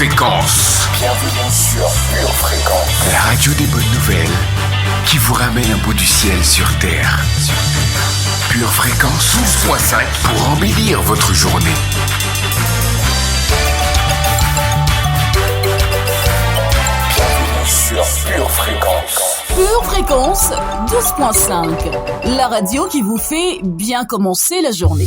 Fréquence. Bienvenue sur Pure Fréquence. La radio des bonnes nouvelles qui vous ramène un bout du ciel sur Terre. Pure Fréquence 12.5 pour embellir votre journée. Bienvenue sur Pure Fréquence. Pure Fréquence 12.5. La radio qui vous fait bien commencer la journée.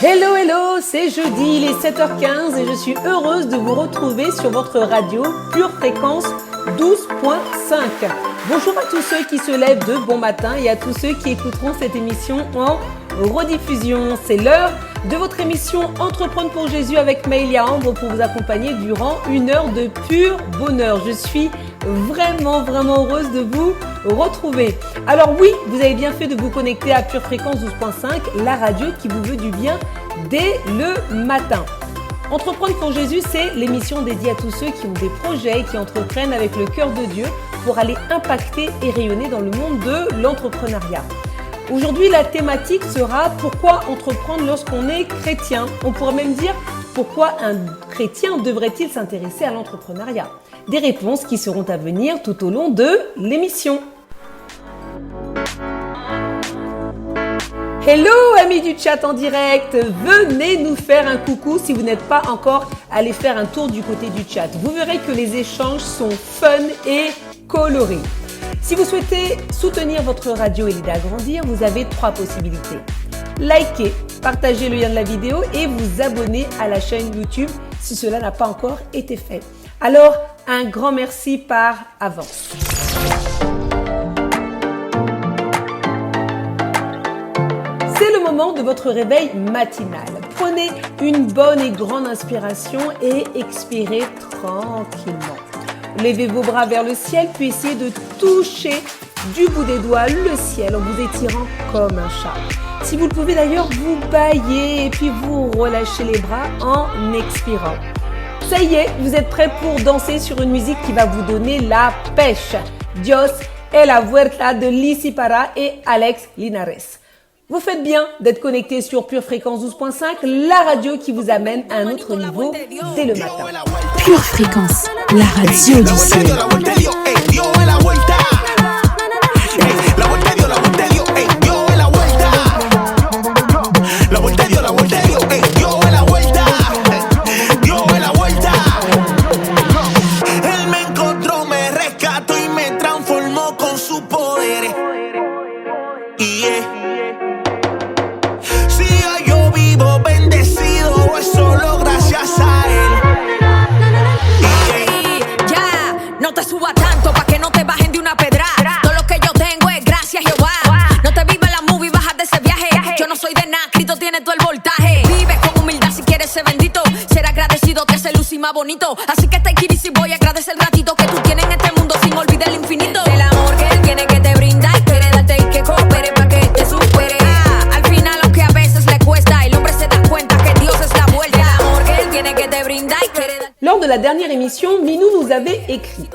Hello, hello, c'est jeudi, il est 7h15 et je suis heureuse de vous retrouver sur votre radio Pure Fréquence 12.5. Bonjour à tous ceux qui se lèvent de bon matin et à tous ceux qui écouteront cette émission en rediffusion. C'est l'heure de votre émission Entreprendre pour Jésus avec Maëlia Ambre pour vous accompagner durant une heure de pur bonheur. Je suis vraiment heureuse de vous retrouver. Alors oui, vous avez bien fait de vous connecter à Pure Fréquence 12.5, la radio qui vous veut du bien dès le matin. Entreprendre pour Jésus, c'est l'émission dédiée à tous ceux qui ont des projets et qui entreprennent avec le cœur de Dieu pour aller impacter et rayonner dans le monde de l'entrepreneuriat. Aujourd'hui, la thématique sera pourquoi entreprendre lorsqu'on est chrétien. On pourrait même dire pourquoi un chrétien devrait-il s'intéresser à l'entrepreneuriat. Des réponses qui seront à venir tout au long de l'émission. Hello amis du chat en direct, venez nous faire un coucou si vous n'êtes pas encore allé faire un tour du côté du chat. Vous verrez que les échanges sont fun et colorés. Si vous souhaitez soutenir votre radio et l'aider à grandir, vous avez 3 possibilités. Likez, partagez le lien de la vidéo et vous abonner à la chaîne YouTube si cela n'a pas encore été fait. Alors, un grand merci par avance. C'est le moment de votre réveil matinal. Prenez une bonne et grande inspiration et expirez tranquillement. Levez vos bras vers le ciel puis essayez de toucher du bout des doigts le ciel en vous étirant comme un chat. Si vous le pouvez d'ailleurs, vous baillez et puis vous relâchez les bras en expirant. Ça y est, vous êtes prêts pour danser sur une musique qui va vous donner la pêche. Dios es la vuelta de Lizzy Para et Alex Linares. Vous faites bien d'être connecté sur Pure Fréquence 12.5, la radio qui vous amène à un autre niveau dès le matin. Pure Fréquence, la radio du ciel. Bonito, así que take it easy, voy a agradecer el ratito que tú tienes en este mundo sin olvidar el infinito. El amor que él tiene que te brinda y quiere darte y que coopere para que te supere. Al final aunque a veces le cuesta, el hombre se da cuenta que Dios es la vuelta. El amor que él tiene que te brinda y quiere darte. Lors de la dernière émission, Minou nous avait écrit: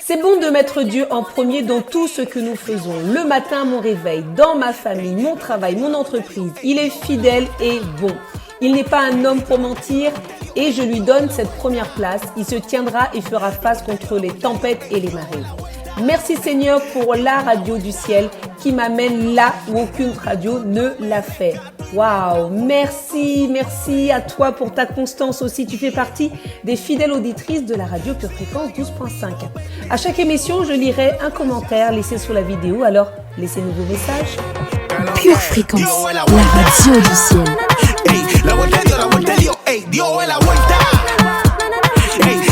c'est bon de mettre Dieu en premier dans tout ce que nous faisons. Le matin, mon réveil, dans ma famille, mon travail, mon entreprise. Il est fidèle et bon. Il n'est pas un homme pour mentir et je lui donne cette première place. Il se tiendra et fera face contre les tempêtes et les marées. Merci Seigneur pour la radio du ciel qui m'amène là où aucune radio ne l'a fait. Waouh, merci à toi pour ta constance aussi. Tu fais partie des fidèles auditrices de la radio Pure Fréquence 12.5. À chaque émission, je lirai un commentaire laissé sous la vidéo, alors laissez-nous vos messages. Pure Fréquence, la radio du ciel. La vuelta dio, dio la vuelta.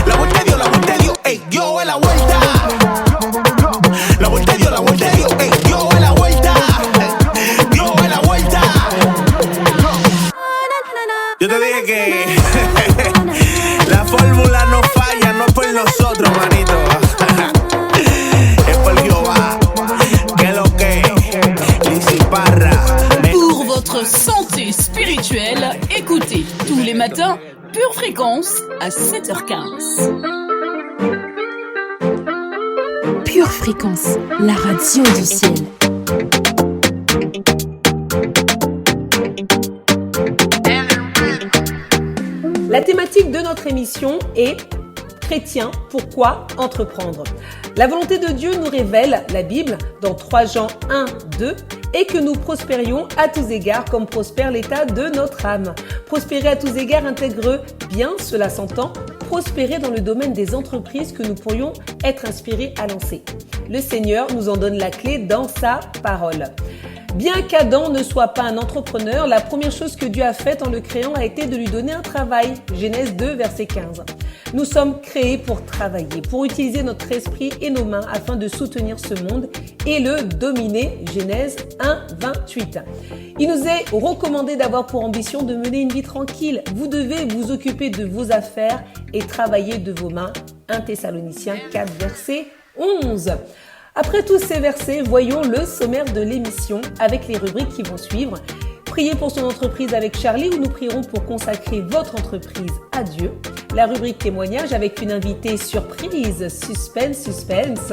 La vuelta dio, dio la vuelta. La vuelta dio, dio la vuelta. Dio la vuelta. Yo te dije que la fórmula no falla, no es por nosotros, manito. Es por Jehová. Que lo que Lizzy Para. Pour votre santé spirituelle, écoutez tous les matins Pure Fréquence à 7h15. Pure Fréquence, la radio du ciel. titre de notre émission est Chrétien, pourquoi entreprendre ? La volonté de Dieu nous révèle, la Bible, dans 3 Jean 1, 2, et que nous prospérions à tous égards comme prospère l'état de notre âme. Prospérer à tous égards intègre bien, cela s'entend, prospérer dans le domaine des entreprises que nous pourrions être inspirés à lancer. Le Seigneur nous en donne la clé dans sa parole. Bien qu'Adam ne soit pas un entrepreneur, la première chose que Dieu a faite en le créant a été de lui donner un travail. Genèse 2, verset 15. Nous sommes créés pour travailler, pour utiliser notre esprit et nos mains afin de soutenir ce monde et le dominer. Genèse 1, 28. Il nous est recommandé d'avoir pour ambition de mener une vie tranquille. Vous devez vous occuper de vos affaires et travailler de vos mains. 1 Thessaloniciens 4, verset 11. Après tous ces versets, voyons le sommaire de l'émission avec les rubriques qui vont suivre. Priez pour son entreprise avec Charlie où nous prierons pour consacrer votre entreprise à Dieu. La rubrique témoignage avec une invitée surprise, suspense.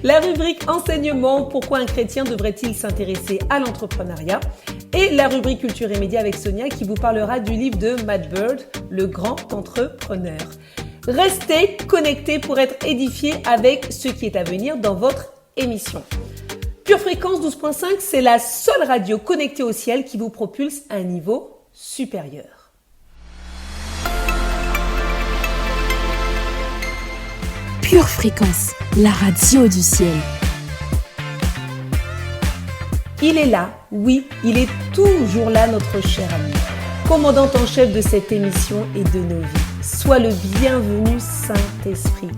La rubrique enseignement, pourquoi un chrétien devrait-il s'intéresser à l'entrepreneuriat ? Et la rubrique culture et médias avec Sonia qui vous parlera du livre de Matt Bird, Le grand entrepreneur. Restez connectés pour être édifiés avec ce qui est à venir dans votre émission. Pure Fréquence 12.5, c'est la seule radio connectée au ciel qui vous propulse à un niveau supérieur. Pure Fréquence, la radio du ciel. Il est là, oui, il est toujours là, notre cher ami. Commandant en chef de cette émission et de nos vies. Sois le bienvenu, Saint-Esprit.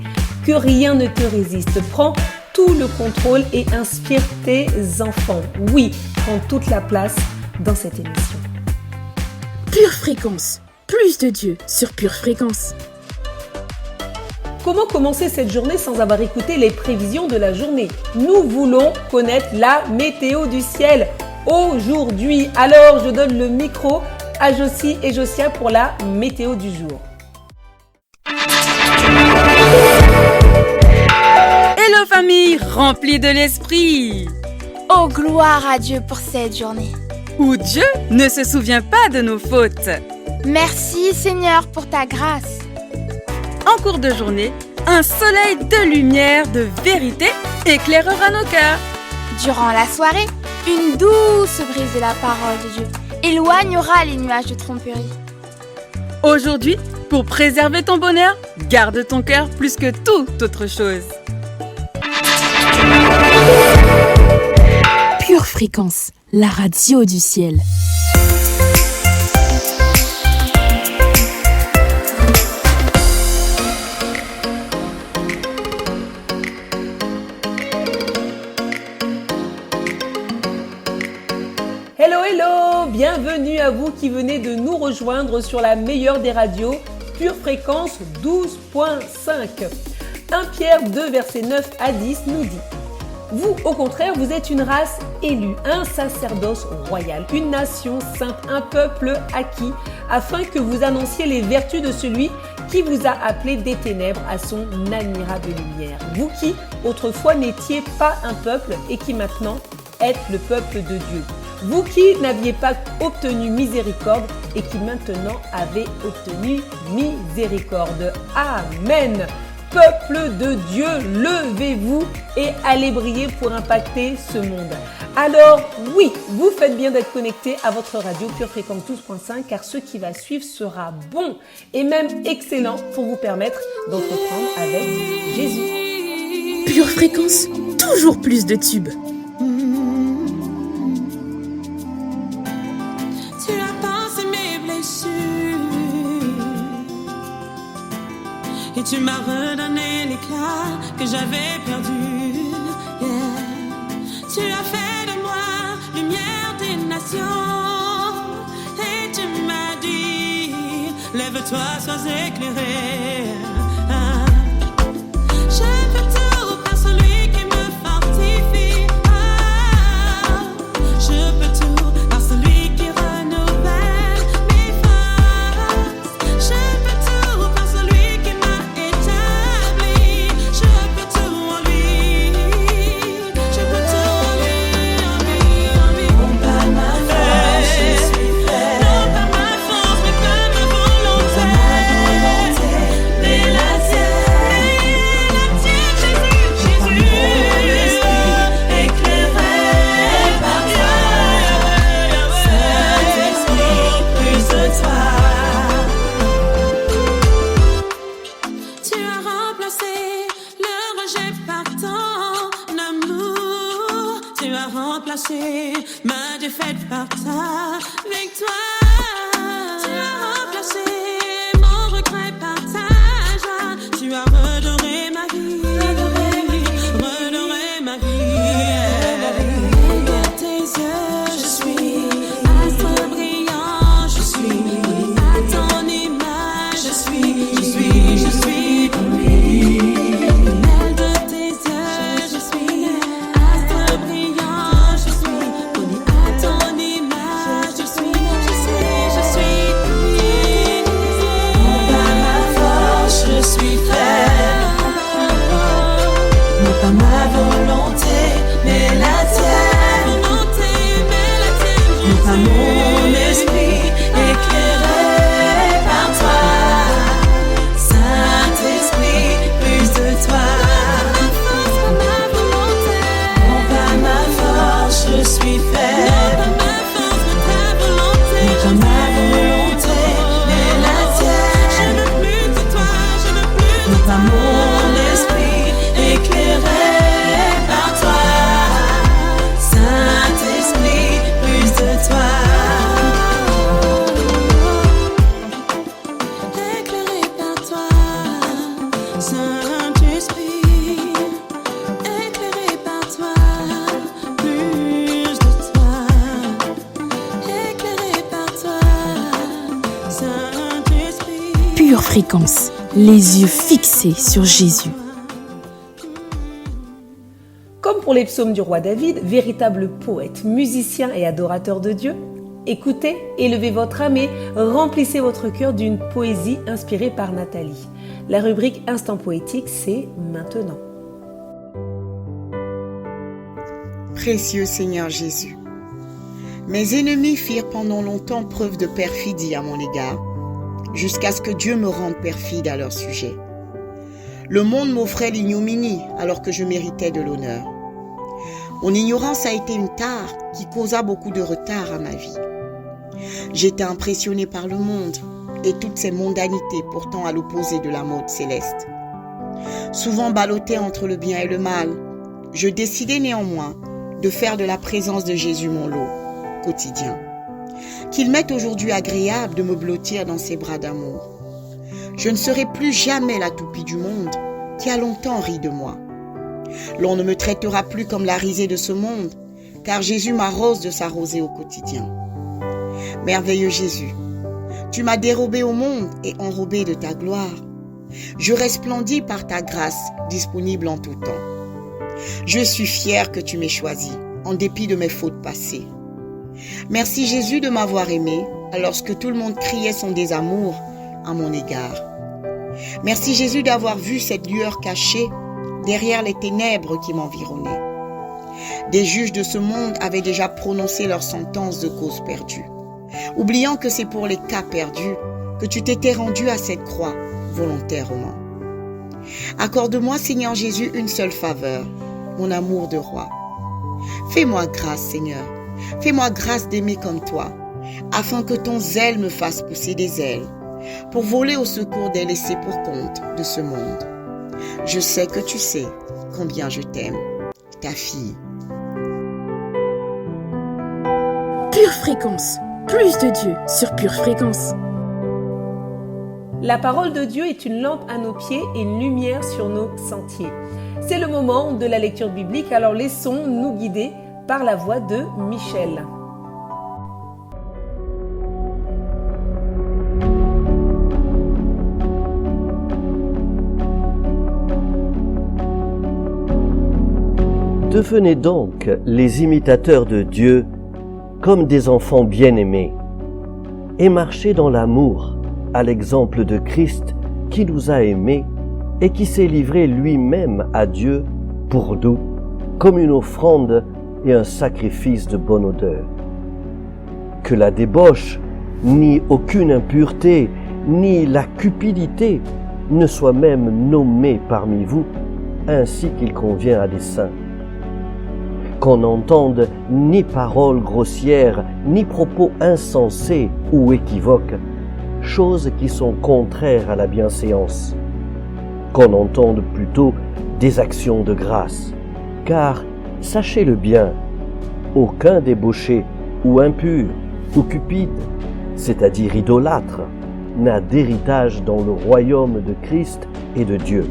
Que rien ne te résiste. Prends tout le contrôle et inspire tes enfants. Oui, prends toute la place dans cette émission. Pure Fréquence, plus de Dieu sur Pure Fréquence. Comment commencer cette journée sans avoir écouté les prévisions de la journée ? Nous voulons connaître la météo du ciel aujourd'hui. Alors, je donne le micro à Josie et Josia pour la météo du jour. Hello famille remplie de l'esprit! Oh, gloire à Dieu pour cette journée. Où Dieu ne se souvient pas de nos fautes. Merci Seigneur pour ta grâce. En cours de journée, un soleil de lumière, de vérité éclairera nos cœurs. Durant la soirée, une douce brise de la parole de Dieu éloignera les nuages de tromperie. Aujourd'hui, pour préserver ton bonheur, garde ton cœur plus que toute autre chose. Pure Fréquence, la radio du ciel. Hello, bienvenue à vous qui venez de nous rejoindre sur la meilleure des radios, Pure Fréquence 12.5. 1 Pierre 2, versets 9 à 10 nous dit « Vous, au contraire, vous êtes une race élue, un sacerdoce royal, une nation sainte, un peuple acquis, afin que vous annonciez les vertus de celui qui vous a appelé des ténèbres à son admirable lumière. Vous qui, autrefois, n'étiez pas un peuple et qui maintenant êtes le peuple de Dieu. Vous qui n'aviez pas obtenu miséricorde et qui maintenant avez obtenu miséricorde. Amen. Peuple de Dieu, levez-vous et allez briller pour impacter ce monde. Alors oui, vous faites bien d'être connecté à votre radio Pure Fréquence 12.5 car ce qui va suivre sera bon et même excellent pour vous permettre d'entreprendre avec Jésus. Pure Fréquence, toujours plus de tubes. Et tu m'as redonné l'éclat que j'avais perdu. Yeah. Tu as fait de moi lumière des nations. Et tu m'as dit, lève-toi, sois éclairé. Ah. Je fais tout par celui qui me fortifie. Ah. Je peux tout par celui qui renouvelle mes forces. Je peux tout par celui qui m'a établi. Je peux tout en lui. Je peux tout en lui, en lui, en lui. Non pas ma force, je suis prêt. Non pas ma force, mais que ma volonté. remplacé ma défaite par ta victoire. Tu as remplacé mon regret par ta joie. Tu as redoré ma vie, redoré ma vie. De tes yeux, je suis astre brillant, je suis à ton image, je suis pour lui. De tes yeux, je suis astre brillant, je suis poli à ton image, je suis pour lui. Par ma force, je suis faible, non pas ma volonté, mais la tienne, non pas mon esprit éclairé par toi, Saint-Esprit, plus de toi. Non pas ma force, je suis faible, non pas ma volonté, mais la tienne, non pas mon esprit éclairé par toi, Saint-Esprit, plus de toi. Éclairé par toi, Saint-Esprit, éclairé par toi, plus de toi. Éclairé par toi, Saint-Esprit. Pure Fréquence, les yeux fixés sur Jésus. Comme pour les psaumes du roi David, véritable poète, musicien et adorateur de Dieu, écoutez, élevez votre âme et remplissez votre cœur d'une poésie inspirée par Nathalie. La rubrique Instant poétique, c'est maintenant. Précieux Seigneur Jésus, mes ennemis firent pendant longtemps preuve de perfidie à mon égard, jusqu'à ce que Dieu me rende perfide à leur sujet. Le monde m'offrait l'ignominie alors que je méritais de l'honneur. Mon ignorance a été une tare qui causa beaucoup de retard à ma vie. J'étais impressionné par le monde et toutes ces mondanités pourtant à l'opposé de la mode céleste. Souvent ballotté entre le bien et le mal, je décidai néanmoins de faire de la présence de Jésus mon lot quotidien. Qu'il m'est aujourd'hui agréable de me blottir dans ses bras d'amour. Je ne serai plus jamais la toupie du monde qui a longtemps ri de moi. L'on ne me traitera plus comme la risée de ce monde, car Jésus m'arrose de sa rosée au quotidien. Merveilleux Jésus, tu m'as dérobé au monde et enrobé de ta gloire. Je resplendis par ta grâce, disponible en tout temps. Je suis fier que tu m'aies choisi, en dépit de mes fautes passées. Merci Jésus de m'avoir aimé, alors que tout le monde criait son désamour à mon égard. Merci Jésus d'avoir vu cette lueur cachée derrière les ténèbres qui m'environnaient. Des juges de ce monde avaient déjà prononcé leur sentence de cause perdue, oubliant que c'est pour les cas perdus que tu t'étais rendu à cette croix volontairement. Accorde-moi, Seigneur Jésus, une seule faveur, mon amour de roi. Fais-moi grâce, Seigneur, fais-moi grâce d'aimer comme toi, afin que ton zèle me fasse pousser des ailes, pour voler au secours des laissés pour compte de ce monde. Je sais que tu sais combien je t'aime, ta fille. Pure Fréquence, plus de Dieu sur Pure Fréquence. La parole de Dieu est une lampe à nos pieds et une lumière sur nos sentiers. C'est le moment de la lecture biblique, alors laissons-nous guider par la voix de Michel. Devenez donc les imitateurs de Dieu comme des enfants bien-aimés et marchez dans l'amour à l'exemple de Christ qui nous a aimés et qui s'est livré lui-même à Dieu pour nous comme une offrande et un sacrifice de bonne odeur. Que la débauche, ni aucune impureté, ni la cupidité ne soient même nommées parmi vous, ainsi qu'il convient à des saints. Qu'on n'entende ni paroles grossières, ni propos insensés ou équivoques, choses qui sont contraires à la bienséance. Qu'on entende plutôt des actions de grâce, car, sachez-le bien, Aucun débauché ou impur ou cupide, c'est-à-dire idolâtre, n'a d'héritage dans le royaume de Christ et de Dieu.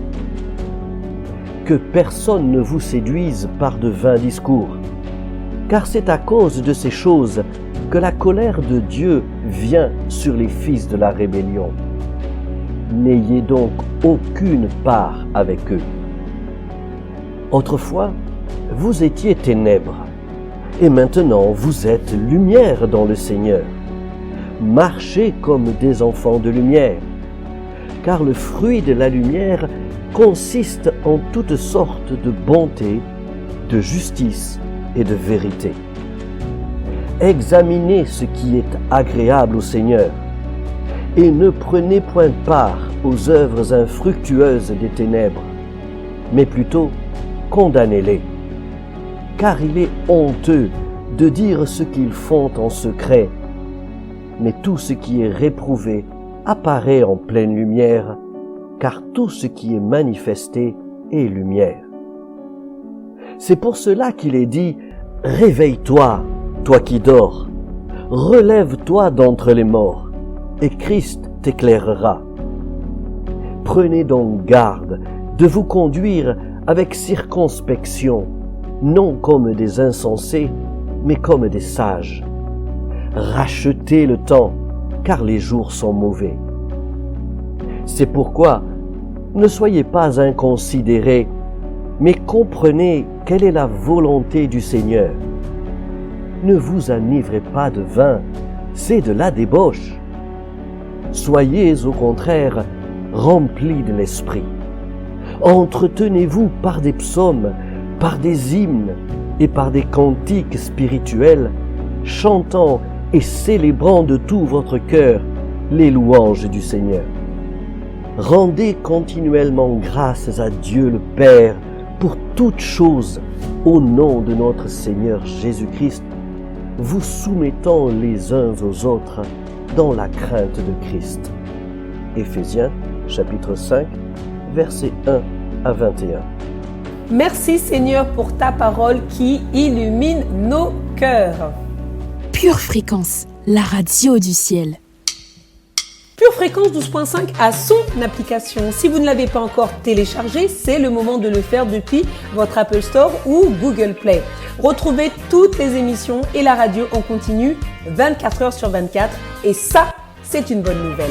Que personne ne vous séduise par de vains discours, car c'est à cause de ces choses que la colère de Dieu vient sur les fils de la rébellion. N'ayez donc aucune part avec eux. Autrefois, vous étiez ténèbres, et maintenant vous êtes lumière dans le Seigneur. Marchez comme des enfants de lumière, car le fruit de la lumière consiste en toutes sortes de bonté, de justice et de vérité. Examinez ce qui est agréable au Seigneur, et ne prenez point part aux œuvres infructueuses des ténèbres, mais plutôt condamnez-les, car il est honteux de dire ce qu'ils font en secret, mais tout ce qui est réprouvé apparaît en pleine lumière, car tout ce qui est manifesté est lumière. C'est pour cela qu'il est dit « Réveille-toi, toi qui dors, relève-toi d'entre les morts, et Christ t'éclairera. » Prenez donc garde de vous conduire avec circonspection, non comme des insensés, mais comme des sages. Rachetez le temps, car les jours sont mauvais. C'est pourquoi, ne soyez pas inconsidérés, mais comprenez quelle est la volonté du Seigneur. Ne vous enivrez pas de vin, c'est de la débauche. Soyez au contraire remplis de l'esprit. Entretenez-vous par des psaumes, par des hymnes et par des cantiques spirituels, chantant et célébrant de tout votre cœur les louanges du Seigneur. Rendez continuellement grâces à Dieu le Père pour toutes choses au nom de notre Seigneur Jésus-Christ, vous soumettant les uns aux autres dans la crainte de Christ. Éphésiens chapitre 5, versets 1 à 21. Merci Seigneur pour ta parole qui illumine nos cœurs. Pure Fréquence, la radio du ciel. Pure Fréquence 12.5 a son application. Si vous ne l'avez pas encore téléchargée, c'est le moment de le faire depuis votre Apple Store ou Google Play. Retrouvez toutes les émissions et la radio en continu 24 heures sur 24. Et ça, c'est une bonne nouvelle.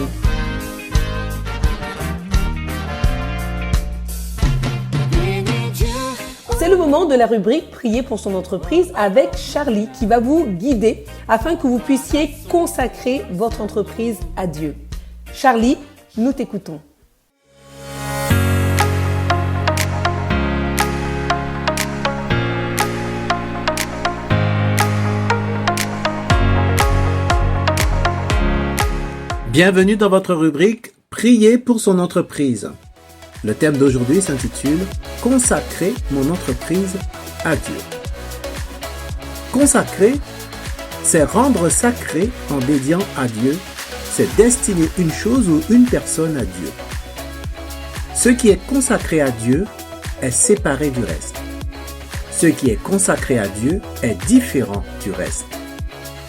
C'est le moment de la rubrique Prier pour son entreprise avec Charlie qui va vous guider afin que vous puissiez consacrer votre entreprise à Dieu. Charlie, nous t'écoutons. Bienvenue dans votre rubrique Prier pour son entreprise. Le thème d'aujourd'hui s'intitule « Consacrer mon entreprise à Dieu ». Consacrer, c'est rendre sacré en dédiant à Dieu, c'est destiner une chose ou une personne à Dieu. Ce qui est consacré à Dieu est séparé du reste. Ce qui est consacré à Dieu est différent du reste.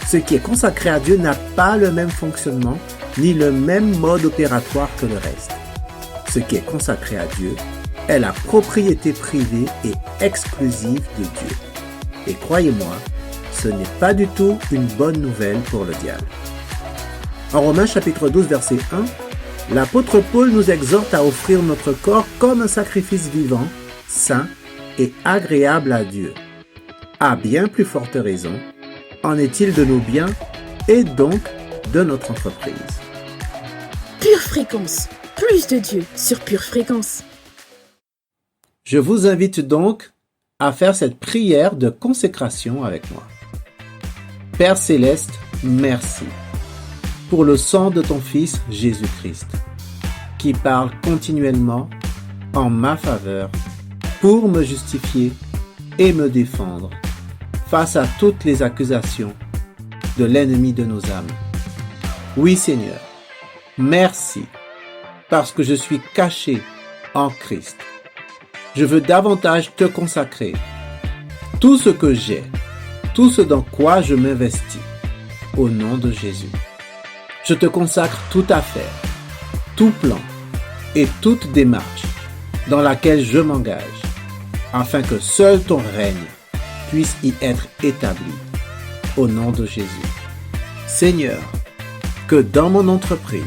Ce qui est consacré à Dieu n'a pas le même fonctionnement ni le même mode opératoire que le reste. Ce qui est consacré à Dieu est la propriété privée et exclusive de Dieu. Et croyez-moi, ce n'est pas du tout une bonne nouvelle pour le diable. En Romains chapitre 12, verset 1, l'apôtre Paul nous exhorte à offrir notre corps comme un sacrifice vivant, saint et agréable à Dieu. À bien plus forte raison, en est-il de nos biens et donc de notre entreprise. Pure Fréquence, plus de Dieu sur Pure Fréquence. Je vous invite donc à faire cette prière de consécration avec moi. Père Céleste, merci pour le sang de ton Fils Jésus-Christ, qui parle continuellement en ma faveur pour me justifier et me défendre face à toutes les accusations de l'ennemi de nos âmes. Oui Seigneur, merci parce que je suis caché en Christ. Je veux davantage te consacrer tout ce que j'ai tout ce dans quoi je m'investis. Au nom de Jésus. Je te consacre toute affaire, tout plan et toute démarche dans laquelle je m'engage, afin que seul ton règne puisse y être établi. Au nom de Jésus. Seigneur, que dans mon entreprise,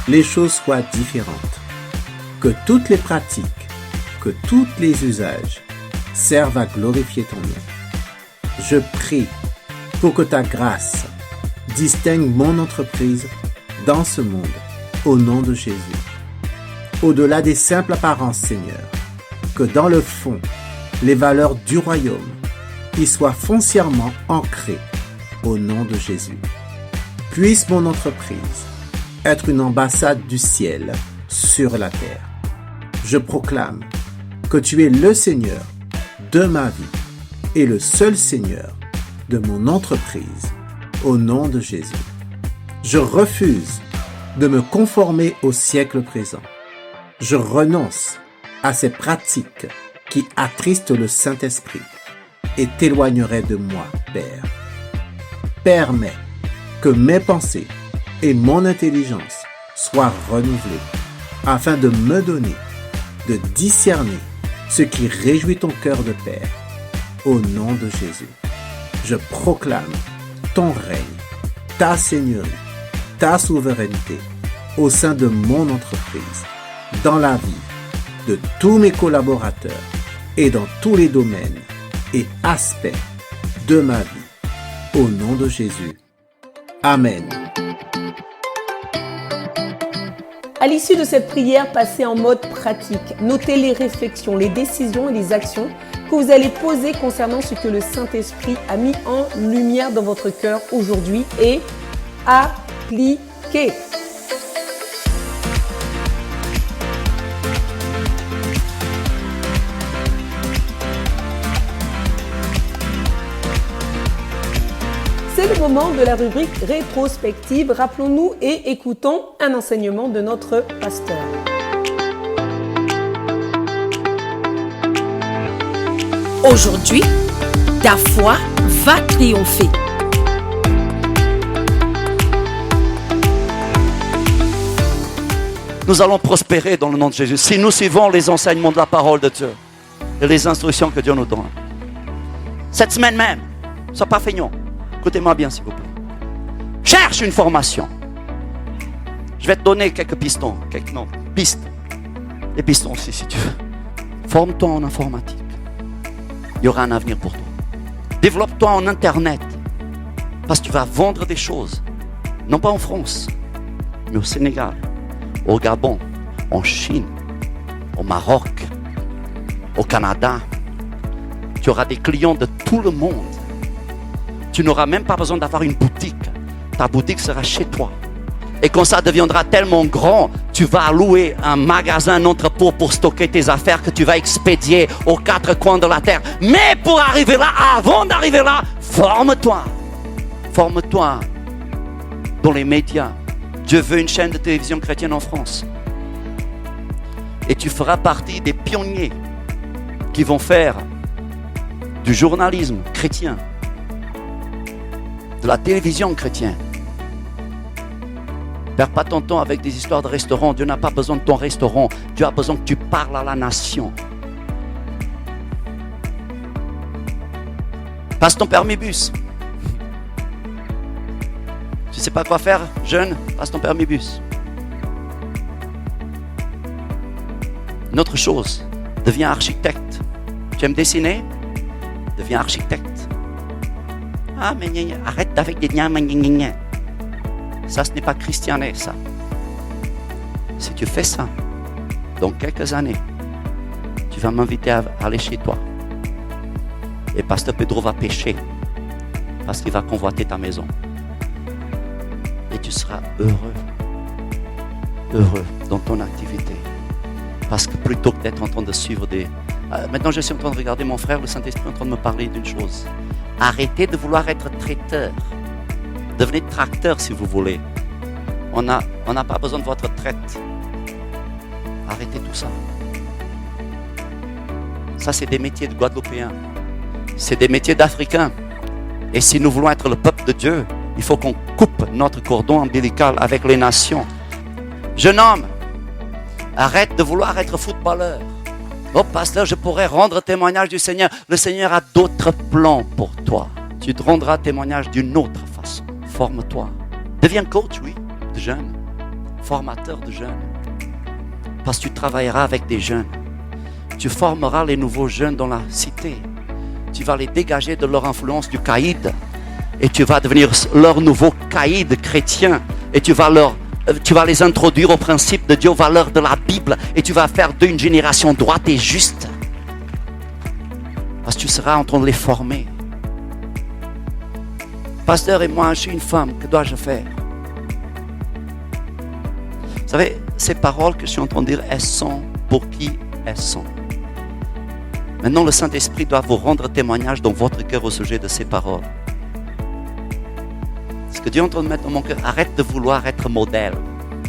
les choses soient différentes, que toutes les pratiques, que tous les usages servent à glorifier ton nom. Je prie pour que ta grâce distingue mon entreprise dans ce monde, au nom de Jésus. Au-delà des simples apparences, Seigneur, que dans le fond, les valeurs du royaume y soient foncièrement ancrées, au nom de Jésus. Puisse mon entreprise être une ambassade du ciel sur la terre. Je proclame que tu es le Seigneur de ma vie et le seul Seigneur de mon entreprise, au nom de Jésus. Je refuse de me conformer au siècle présent. Je renonce à ces pratiques qui attristent le Saint-Esprit et t'éloigneraient de moi, Père. Permets que mes pensées et mon intelligence soient renouvelées afin de me donner, de discerner ce qui réjouit ton cœur de Père. Au nom de Jésus, je proclame ton règne, ta seigneurie, ta souveraineté au sein de mon entreprise, dans la vie de tous mes collaborateurs et dans tous les domaines et aspects de ma vie. Au nom de Jésus. Amen. À l'issue de cette prière, passez en mode pratique. Notez les réflexions, les décisions et les actions que vous allez poser concernant ce que le Saint-Esprit a mis en lumière dans votre cœur aujourd'hui et appliquez. C'est le moment de la rubrique rétrospective. Rappelons-nous et écoutons un enseignement de notre pasteur. Aujourd'hui, ta foi va triompher. Nous allons prospérer dans le nom de Jésus si nous suivons les enseignements de la parole de Dieu et les instructions que Dieu nous donne. Cette semaine même, sois pas feignant. Écoutez-moi bien, s'il vous plaît. Cherche une formation. Je vais te donner quelques pistons, pistes. Des pistons aussi, si tu veux. Forme-toi en informatique. Il y aura un avenir pour toi. Développe-toi en Internet. Parce que tu vas vendre des choses. Non pas en France, mais au Sénégal, au Gabon, en Chine, au Maroc, au Canada. Tu auras des clients de tout le monde. Tu n'auras même pas besoin d'avoir une boutique. Ta boutique sera chez toi. Et quand ça deviendra tellement grand, tu vas louer un magasin, un entrepôt pour stocker tes affaires que tu vas expédier aux quatre coins de la terre. Mais pour arriver là, avant d'arriver là, forme-toi. Forme-toi dans les médias. Dieu veut une chaîne de télévision chrétienne en France. Et tu feras partie des pionniers qui vont faire du journalisme chrétien, de la télévision chrétienne. Perds pas ton temps avec des histoires de restaurants. Dieu n'a pas besoin de ton restaurant. Dieu a besoin que tu parles à la nation. Passe ton permis bus. Tu sais pas quoi faire, jeune? Passe ton permis bus. Une autre chose, deviens architecte. Tu aimes dessiner? Deviens architecte. Ah, mais arrête avec des gna. Ça, ce n'est pas christiané, ça. Si tu fais ça, dans quelques années, tu vas m'inviter à aller chez toi. Et Pasteur Pedro va pécher parce qu'il va convoiter ta maison. Et tu seras heureux dans ton activité. Parce que plutôt que d'être en train de suivre des... maintenant, je suis en train de regarder mon frère, le Saint-Esprit, en train de me parler d'une chose. Arrêtez de vouloir être traiteur. Devenez tracteur si vous voulez. On n'a pas besoin de votre traite. Arrêtez tout ça. Ça, c'est des métiers de Guadeloupéens. C'est des métiers d'Africains. Et si nous voulons être le peuple de Dieu, il faut qu'on coupe notre cordon ombilical avec les nations. Jeune homme, arrête de vouloir être footballeur. Oh pasteur, je pourrais rendre témoignage du Seigneur. Le Seigneur a d'autres plans pour toi. Tu te rendras témoignage d'une autre façon. Forme-toi. Deviens coach, oui, de jeunes. Formateur de jeunes. Parce que tu travailleras avec des jeunes. Tu formeras les nouveaux jeunes dans la cité. Tu vas les dégager de leur influence du caïd. Et tu vas devenir leur nouveau caïd chrétien. Et tu vas les introduire aux principes de Dieu, aux valeurs de la Bible. Et tu vas faire d'une génération droite et juste. Parce que tu seras en train de les former. Pasteur et moi, je suis une femme. Que dois-je faire? Vous savez, ces paroles que je suis en train de dire, elles sont pour qui elles sont. Maintenant, le Saint-Esprit doit vous rendre témoignage dans votre cœur au sujet de ces paroles. Ce que Dieu est en train de mettre dans mon cœur, arrête de vouloir être modèle.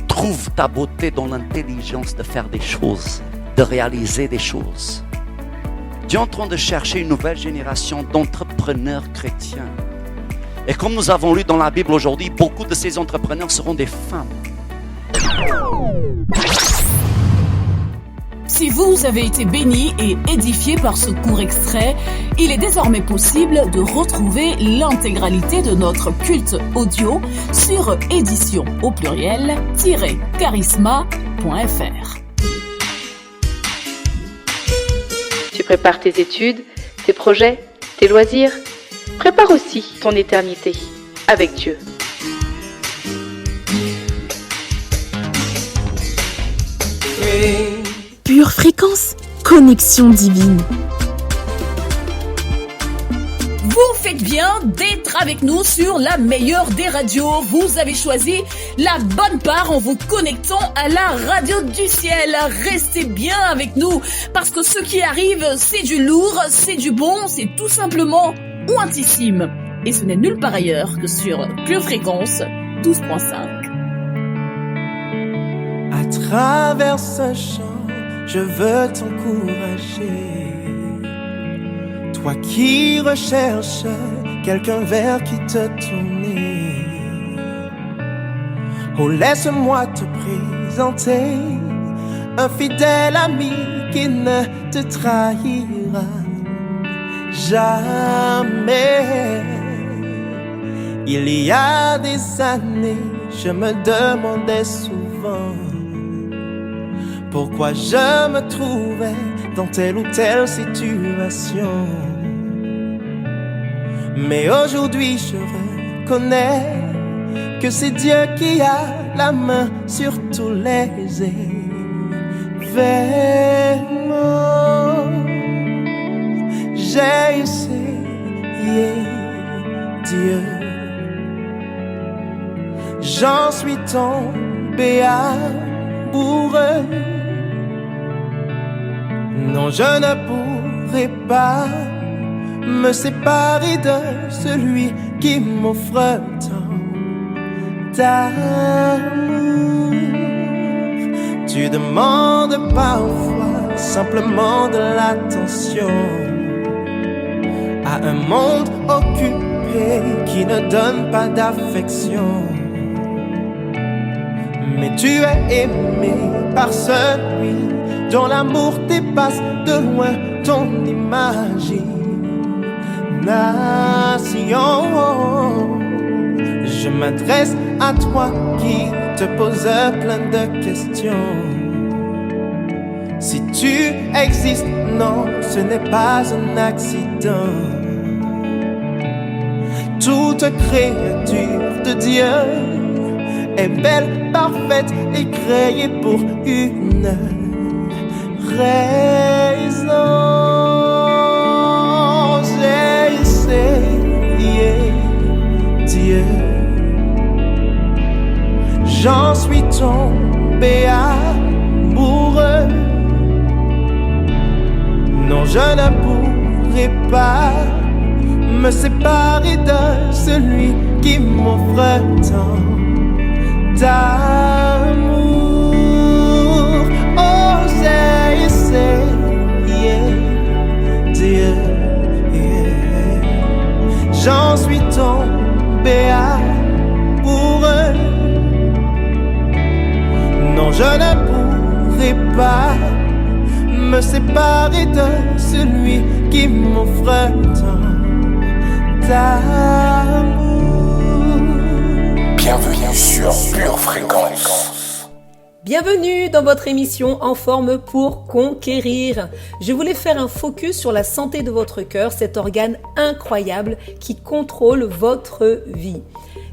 Trouve ta beauté dans l'intelligence de faire des choses, de réaliser des choses. Dieu est en train de chercher une nouvelle génération d'entrepreneurs chrétiens. Et comme nous avons lu dans la Bible aujourd'hui, beaucoup de ces entrepreneurs seront des femmes. Si vous avez été béni et édifié par ce court extrait, il est désormais possible de retrouver l'intégralité de notre culte audio sur édition au pluriel-charisma.fr. Tu prépares tes études, tes projets, tes loisirs. Prépare aussi ton éternité avec Dieu. Pure fréquence, connexion divine. Vous faites bien d'être avec nous sur la meilleure des radios. Vous avez choisi la bonne part en vous connectant à la radio du ciel. Restez bien avec nous parce que ce qui arrive, c'est du lourd, c'est du bon, c'est tout simplement ointissime. Et ce n'est nulle part ailleurs que sur Pure Fréquence 12.5. À travers ce chant, je veux t'encourager. Toi qui recherches quelqu'un vers qui te tourner. Oh, laisse-moi te présenter un fidèle ami qui ne te trahira jamais. Il y a des années, je me demandais souvent pourquoi je me trouvais dans telle ou telle situation. Mais aujourd'hui je reconnais que c'est Dieu qui a la main sur tous les événements. J'ai essayé Dieu, j'en suis tombé amoureux. Non, je ne pourrai pas me séparer de celui qui m'offre tant d'amour. Tu demandes parfois simplement de l'attention à un monde occupé qui ne donne pas d'affection. Mais tu es aimé par celui dont l'amour dépasse de loin ton imagination. Je m'adresse à toi qui te poses plein de questions. Si tu existes, non, ce n'est pas un accident. Toute créature de Dieu est belle, parfaite et créée pour une raison. J'ai essayé Dieu, j'en suis tombé amoureux. Non, je ne pourrai pas me séparer de celui qui m'offre tant d'amour. Oh, j'ai essayé Dieu, j'en suis béat pour eux. Non, je ne pourrai pas me séparer de celui qui m'offre tant d'amour. Bienvenue sur Pure Fréquence. Bienvenue dans votre émission En forme pour conquérir. Je voulais faire un focus sur la santé de votre cœur, cet organe incroyable qui contrôle votre vie.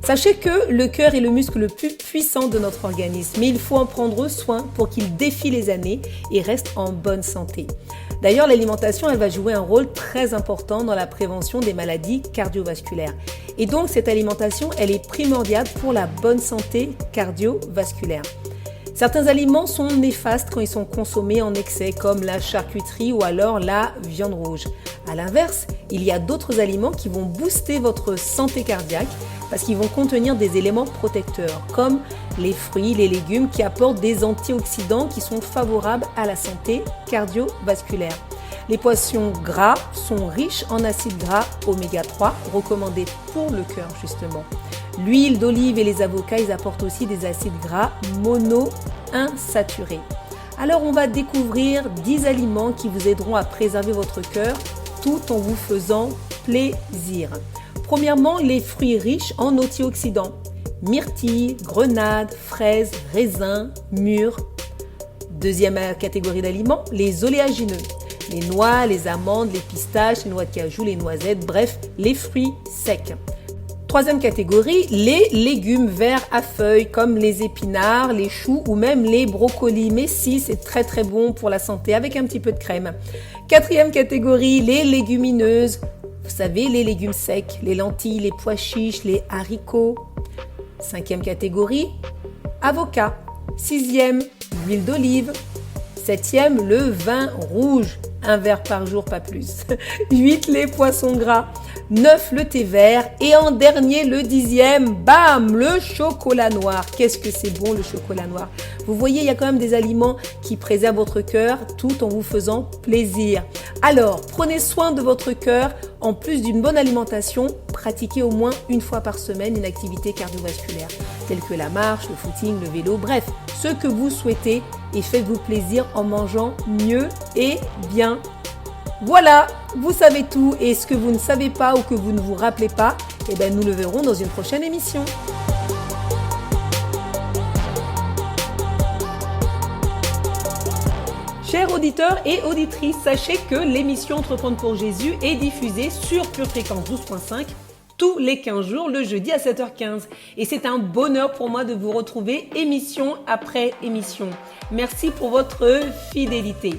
Sachez que le cœur est le muscle le plus puissant de notre organisme, mais il faut en prendre soin pour qu'il défie les années et reste en bonne santé. D'ailleurs, l'alimentation, elle va jouer un rôle très important dans la prévention des maladies cardiovasculaires. Et donc, cette alimentation, elle est primordiale pour la bonne santé cardiovasculaire. Certains aliments sont néfastes quand ils sont consommés en excès, comme la charcuterie ou alors la viande rouge. À l'inverse, il y a d'autres aliments qui vont booster votre santé cardiaque parce qu'ils vont contenir des éléments protecteurs, comme les fruits, les légumes qui apportent des antioxydants qui sont favorables à la santé cardiovasculaire. Les poissons gras sont riches en acides gras oméga 3, recommandés pour le cœur justement. L'huile d'olive et les avocats, ils apportent aussi des acides gras monoinsaturés. Alors on va découvrir 10 aliments qui vous aideront à préserver votre cœur tout en vous faisant plaisir. Premièrement, les fruits riches en antioxydants. Myrtille, grenade, fraises, raisins, mûres. Deuxième catégorie d'aliments, les oléagineux. Les noix, les amandes, les pistaches, les noix de cajou, les noisettes, bref, les fruits secs. Troisième catégorie, les légumes verts à feuilles comme les épinards, les choux ou même les brocolis. Mais si, c'est très très bon pour la santé avec un petit peu de crème. Quatrième catégorie, les légumineuses. Vous savez, les légumes secs, les lentilles, les pois chiches, les haricots. Cinquième catégorie, avocat. Sixième, l'huile d'olive. Septième, le vin rouge. Un verre par jour, pas plus. 8, les poissons gras. 9, le thé vert. Et en dernier, le 10e, bam, le chocolat noir. Qu'est-ce que c'est bon le chocolat noir. Vous voyez, il y a quand même des aliments qui préservent votre cœur tout en vous faisant plaisir. Alors, prenez soin de votre cœur. En plus d'une bonne alimentation, pratiquez au moins une fois par semaine une activité cardiovasculaire, telle que la marche, le footing, le vélo, bref, ce que vous souhaitez et faites-vous plaisir en mangeant mieux et bien. Voilà, vous savez tout et ce que vous ne savez pas ou que vous ne vous rappelez pas, eh bien nous le verrons dans une prochaine émission. Chers auditeurs et auditrices, sachez que l'émission Entreprendre pour Jésus est diffusée sur Pure Fréquence 12.5 tous les 15 jours, le jeudi à 7h15. Et c'est un bonheur pour moi de vous retrouver émission après émission. Merci pour votre fidélité.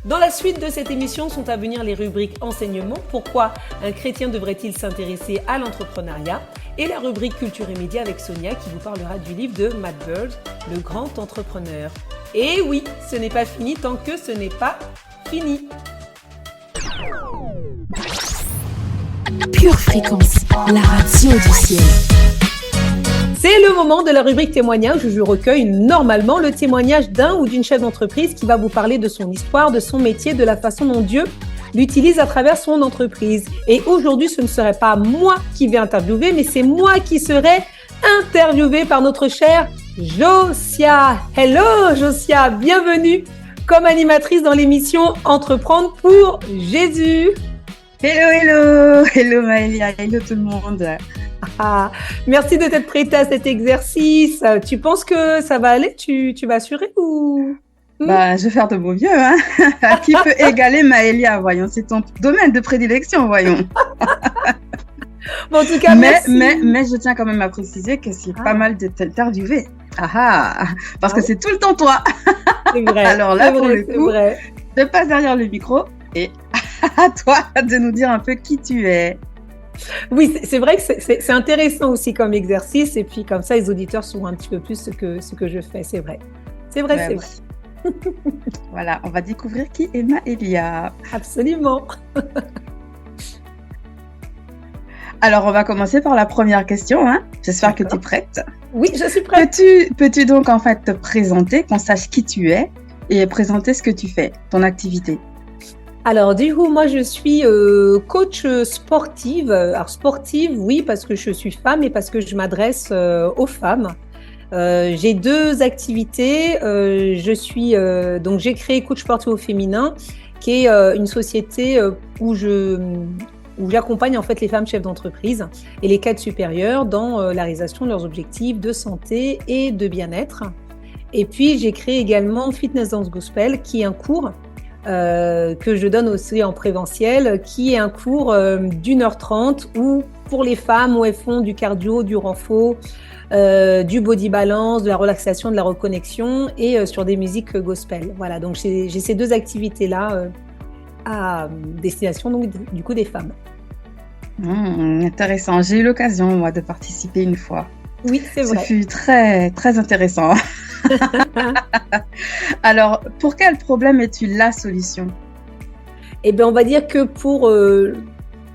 Dans la suite de cette émission sont à venir les rubriques enseignement, pourquoi un chrétien devrait-il s'intéresser à l'entrepreneuriat, et la rubrique culture et médias avec Sonia qui vous parlera du livre de Matt Bird, Le grand entrepreneur. Et oui, ce n'est pas fini tant que ce n'est pas fini. Pure Fréquence, la radio du ciel. C'est le moment de la rubrique témoignage où je recueille normalement le témoignage d'un ou d'une chef d'entreprise qui va vous parler de son histoire, de son métier, de la façon dont Dieu l'utilise à travers son entreprise. Et aujourd'hui, ce ne serait pas moi qui vais interviewer, mais c'est moi qui serai interviewée par notre chère Josia. Hello Josia, bienvenue comme animatrice dans l'émission Entreprendre pour Jésus. Hello Maëlia, hello tout le monde. Merci de t'être prêtée à cet exercice. Tu penses que ça va aller? Tu vas assurer ou? Je vais faire de mon mieux. Hein. Qui peut égaler Maëlia, voyons. C'est ton domaine de prédilection, voyons. Bon, en tout cas, mais je tiens quand même à préciser que c'est pas mal de t'interviewer. Parce que c'est tout le temps toi. C'est vrai. Alors là, pour le coup, je passe derrière le micro et à toi de nous dire un peu qui tu es. Oui, c'est vrai que c'est intéressant aussi comme exercice et puis comme ça, les auditeurs sauront un petit peu plus ce que je fais. C'est vrai. C'est vrai. Voilà, on va découvrir qui est Maëlia. Absolument. Alors, on va commencer par la première question. Hein. J'espère que tu es prête. Oui, je suis prête. Peux-tu donc en fait te présenter, qu'on sache qui tu es et présenter ce que tu fais, ton activité? Alors du coup, moi je suis coach sportive. Alors sportive, oui, parce que je suis femme et parce que je m'adresse aux femmes. J'ai 2 activités. Donc j'ai créé Coach sportif au féminin, qui est une société où j'accompagne en fait les femmes chefs d'entreprise et les cadres supérieurs dans la réalisation de leurs objectifs de santé et de bien-être. Et puis j'ai créé également Fitness Dance Gospel, qui est un cours que je donne aussi en présentiel, qui est un cours d'1h30 où pour les femmes où elles font du cardio, du renfort, du body balance, de la relaxation, de la reconnexion et sur des musiques gospel. Voilà, donc j'ai ces 2 activités-là à destination donc, du coup des femmes. Intéressant. J'ai eu l'occasion, moi, de participer une fois. Oui, c'est vrai. Ce fut très, très intéressant. Alors, pour quel problème es-tu la solution? Eh bien, on va dire que pour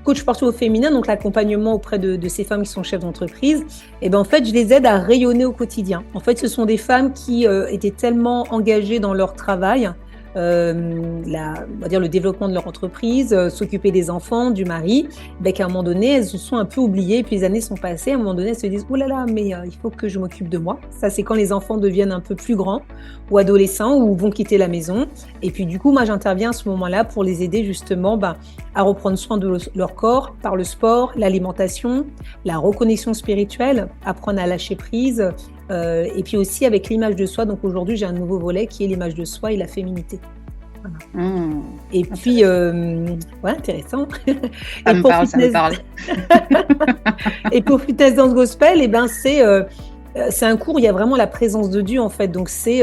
coach sportif au féminin, donc l'accompagnement auprès de ces femmes qui sont chefs d'entreprise, eh bien, en fait, je les aide à rayonner au quotidien. En fait, ce sont des femmes qui étaient tellement engagées dans leur travail, on va dire le développement de leur entreprise, s'occuper des enfants, du mari, qu'à un moment donné, elles se sont un peu oubliées, puis les années sont passées, à un moment donné, elles se disent « Oh là là, mais il faut que je m'occupe de moi ». Ça, c'est quand les enfants deviennent un peu plus grands ou adolescents ou vont quitter la maison. Et puis du coup, moi, j'interviens à ce moment-là pour les aider justement à reprendre soin de leur corps par le sport, l'alimentation, la reconnexion spirituelle, apprendre à lâcher prise, et puis aussi avec l'image de soi. Donc aujourd'hui, j'ai un nouveau volet qui est l'image de soi et la féminité. Voilà. Et puis, ouais, intéressant. Ça me parle. Et pour Fitness Dance Gospel, c'est un cours où il y a vraiment la présence de Dieu en fait. Donc c'est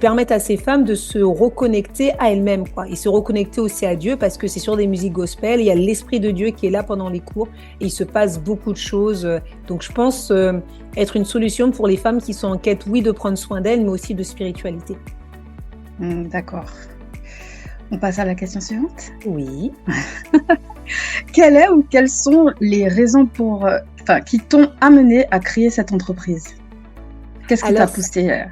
permettre à ces femmes de se reconnecter à elles-mêmes, quoi, et se reconnecter aussi à Dieu, parce que c'est sur des musiques gospel. Il y a l'esprit de Dieu qui est là pendant les cours et il se passe beaucoup de choses. Donc je pense être une solution pour les femmes qui sont en quête, oui, de prendre soin d'elles, mais aussi de spiritualité. D'accord. On passe à la question suivante. Oui. Quelle est ou quelles sont les raisons qui t'ont amené à créer cette entreprise? Qu'est-ce qui t'a poussé?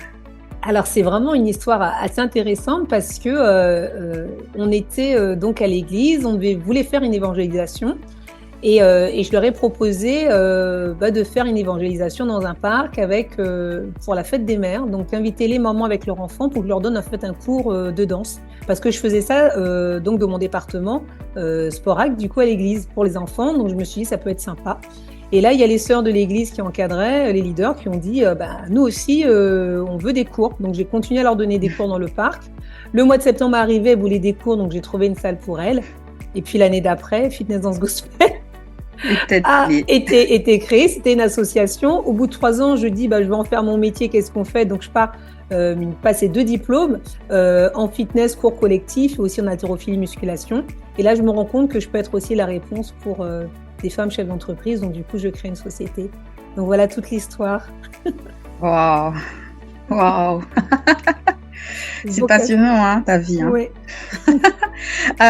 Alors c'est vraiment une histoire assez intéressante parce que on était donc à l'église, on voulait faire une évangélisation et je leur ai proposé de faire une évangélisation dans un parc pour la fête des mères, donc inviter les mamans avec leurs enfants pour que je leur donne en fait un cours de danse, parce que je faisais ça donc de mon département Sporac du coup à l'église pour les enfants, donc je me suis dit ça peut être sympa. Et là, il y a les sœurs de l'église qui encadraient, les leaders, qui ont dit nous aussi, on veut des cours. Donc, j'ai continué à leur donner des cours dans le parc. Le mois de septembre est arrivé, elles voulaient des cours, donc j'ai trouvé une salle pour elles. Et puis, l'année d'après, Fitness Dance Gospel a été créé. C'était une association. Au bout de 3 ans, je dis je vais en faire mon métier, qu'est-ce qu'on fait? Donc, je pars passer 2 diplômes en fitness, cours collectif, et aussi en haltérophilie musculation. Et là, je me rends compte que je peux être aussi la réponse pour des femmes chefs d'entreprise, donc du coup je crée une société. Donc voilà toute l'histoire. Waouh. C'est passionnant hein, ta vie. Hein. Oui.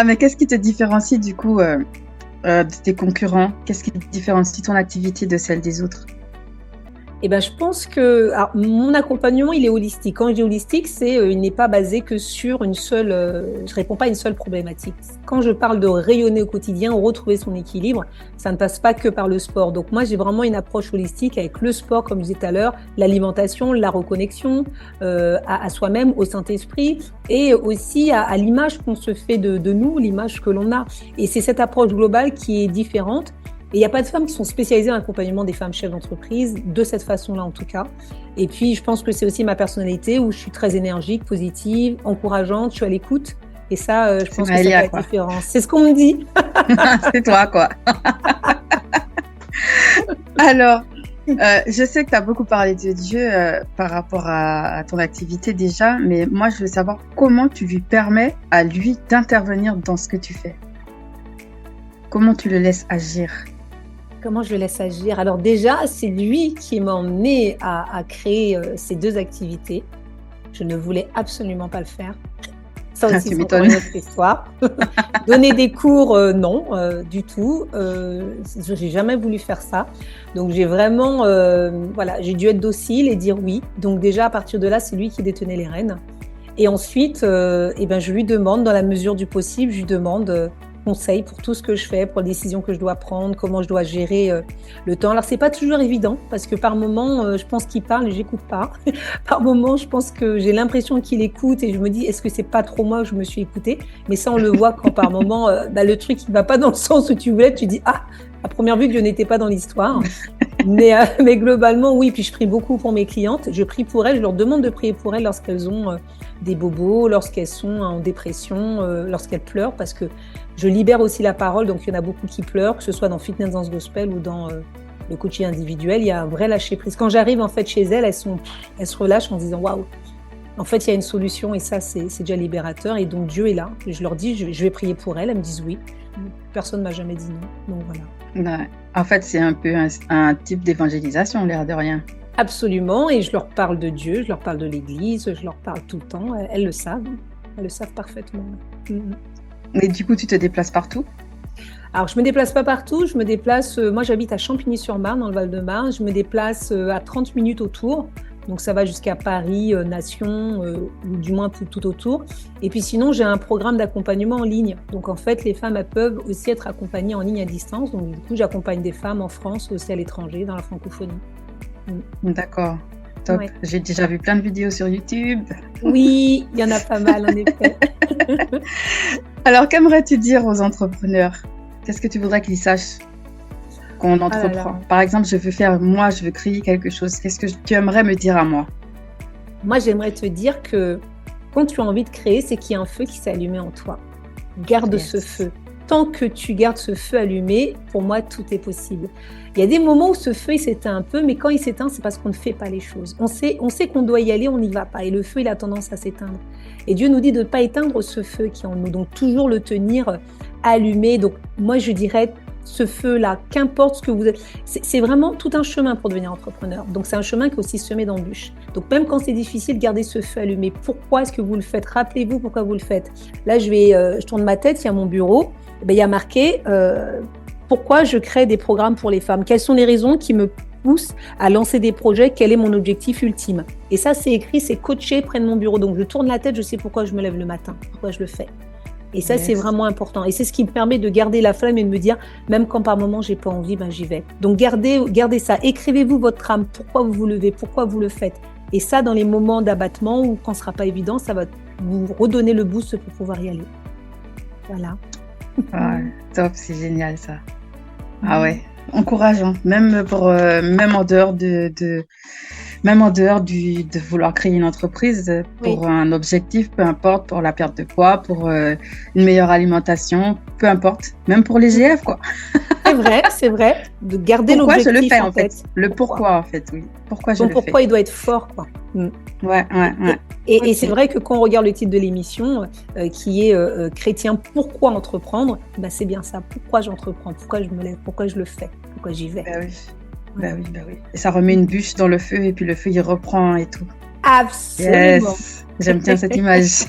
Mais qu'est-ce qui te différencie du coup de tes concurrents? Qu'est-ce qui différencie ton activité de celle des autres? Je pense que mon accompagnement, il est holistique. Quand je dis holistique, il n'est pas basé que sur une seule... je réponds pas à une seule problématique. Quand je parle de rayonner au quotidien, retrouver son équilibre, ça ne passe pas que par le sport. Donc moi, j'ai vraiment une approche holistique avec le sport, comme je disais tout à l'heure, l'alimentation, la reconnexion à soi-même, au Saint-Esprit, et aussi à l'image qu'on se fait de nous, l'image que l'on a. Et c'est cette approche globale qui est différente. Et il n'y a pas de femmes qui sont spécialisées dans l'accompagnement des femmes chefs d'entreprise, de cette façon-là en tout cas. Et puis, je pense que c'est aussi ma personnalité où je suis très énergique, positive, encourageante, je suis à l'écoute. Et ça, je pense que c'est la différence. C'est ce qu'on me dit. C'est toi, quoi. Alors, je sais que tu as beaucoup parlé de Dieu par rapport à ton activité déjà, mais moi, je veux savoir comment tu lui permets à lui d'intervenir dans ce que tu fais. Comment tu le laisses agir? Comment je le laisse agir? Alors déjà, c'est lui qui m'a emmené à créer ces 2 activités. Je ne voulais absolument pas le faire. Ça aussi, c'est encore une autre histoire. Donner des cours, non, du tout. J'ai jamais voulu faire ça. Donc j'ai vraiment, j'ai dû être docile et dire oui. Donc déjà, à partir de là, c'est lui qui détenait les rênes. Et ensuite, je lui demande, dans la mesure du possible, je lui demande conseil pour tout ce que je fais, pour les décisions que je dois prendre, comment je dois gérer le temps. Alors, c'est pas toujours évident parce que par moments, je pense qu'il parle et j'écoute pas. Par moments, je pense que j'ai l'impression qu'il écoute et je me dis, est-ce que c'est pas trop moi que je me suis écoutée? Mais ça, on le voit quand par moments, le truc qui va pas dans le sens où tu voulais, tu dis, ah, à première vue, Dieu n'était pas dans l'histoire. Mais globalement, oui. Puis je prie beaucoup pour mes clientes. Je prie pour elles. Je leur demande de prier pour elles lorsqu'elles ont des bobos, lorsqu'elles sont en dépression, lorsqu'elles pleurent, parce que je libère aussi la parole. Donc, il y en a beaucoup qui pleurent, que ce soit dans Fitness Dance Gospel ou dans le coaching individuel. Il y a un vrai lâcher prise. Quand j'arrive en fait chez elles, elles se relâchent en se disant waouh. En fait, il y a une solution et ça, c'est déjà libérateur. Et donc, Dieu est là. Et je leur dis, je vais prier pour elles. Elles me disent oui. Personne ne m'a jamais dit non. Donc, voilà. Ouais. En fait, c'est un peu un type d'évangélisation, l'air de rien. Absolument. Et je leur parle de Dieu, je leur parle de l'Église, je leur parle tout le temps. Elles le savent. Elles le savent parfaitement. Et du coup, tu te déplaces partout? Alors, je ne me déplace pas partout. Je me déplace, moi, j'habite à Champigny-sur-Marne, dans le Val-de-Marne. Je me déplace à 30 minutes autour. Donc, ça va jusqu'à Paris, Nation, ou du moins tout autour. Et puis sinon, j'ai un programme d'accompagnement en ligne. Donc, en fait, les femmes elles peuvent aussi être accompagnées en ligne à distance. Donc, du coup, j'accompagne des femmes en France, aussi à l'étranger, dans la francophonie. D'accord. Top. Ouais. J'ai déjà vu plein de vidéos sur YouTube. Oui, il y en a pas mal, en effet. Alors, qu'aimerais-tu dire aux entrepreneurs? Qu'est-ce que tu voudrais qu'ils sachent qu'on entreprend? Par exemple, je veux créer quelque chose. Qu'est-ce que tu aimerais me dire à moi? Moi, j'aimerais te dire que quand tu as envie de créer, c'est qu'il y a un feu qui s'est allumé en toi. Garde ce feu. Tant que tu gardes ce feu allumé, pour moi, tout est possible. Il y a des moments où ce feu, il s'éteint un peu, mais quand il s'éteint, c'est parce qu'on ne fait pas les choses. On sait qu'on doit y aller, on n'y va pas. Et le feu, il a tendance à s'éteindre. Et Dieu nous dit de ne pas éteindre ce feu qui est en nous. Donc, toujours le tenir allumé. Donc, moi, je dirais, ce feu-là, qu'importe ce que vous êtes, c'est vraiment tout un chemin pour devenir entrepreneur. Donc, c'est un chemin qui est aussi semé d'embûches. Donc, même quand c'est difficile, gardez ce feu allumé. Pourquoi est-ce que vous le faites? Rappelez-vous pourquoi vous le faites. Là, je tourne ma tête, il y a mon bureau. Il y a marqué pourquoi je crée des programmes pour les femmes. Quelles sont les raisons qui me poussent à lancer des projets? Quel est mon objectif ultime? Et ça, c'est écrit, c'est coaché près de mon bureau. Donc, je tourne la tête, je sais pourquoi je me lève le matin, pourquoi je le fais. Et ça, c'est vraiment important. Et c'est ce qui me permet de garder la flamme et de me dire, même quand par moment, j'ai pas envie, j'y vais. Donc, gardez ça. Écrivez-vous votre âme. Pourquoi vous vous levez? Pourquoi vous le faites? Et ça, dans les moments d'abattement ou quand ce sera pas évident, ça va vous redonner le boost pour pouvoir y aller. Voilà. Ah, top, c'est génial ça. Ah ouais, encourageant. Même en dehors de vouloir créer une entreprise pour un objectif, peu importe, pour la perte de poids, pour une meilleure alimentation, peu importe. Même pour les GF, quoi. C'est vrai. De garder l'objectif. Pourquoi je le fais, en fait. Le pourquoi, en fait, oui. Pourquoi je le fais. Pourquoi il doit être fort, quoi. Ouais. Et c'est vrai que quand on regarde le titre de l'émission, qui est Chrétien, pourquoi entreprendre? C'est bien ça. Pourquoi j'entreprends? Pourquoi je me lève? Pourquoi je le fais? Pourquoi j'y vais? Bah oui. Et ça remet une bûche dans le feu et puis le feu, il reprend et tout. Absolument. Yes. J'aime bien cette image.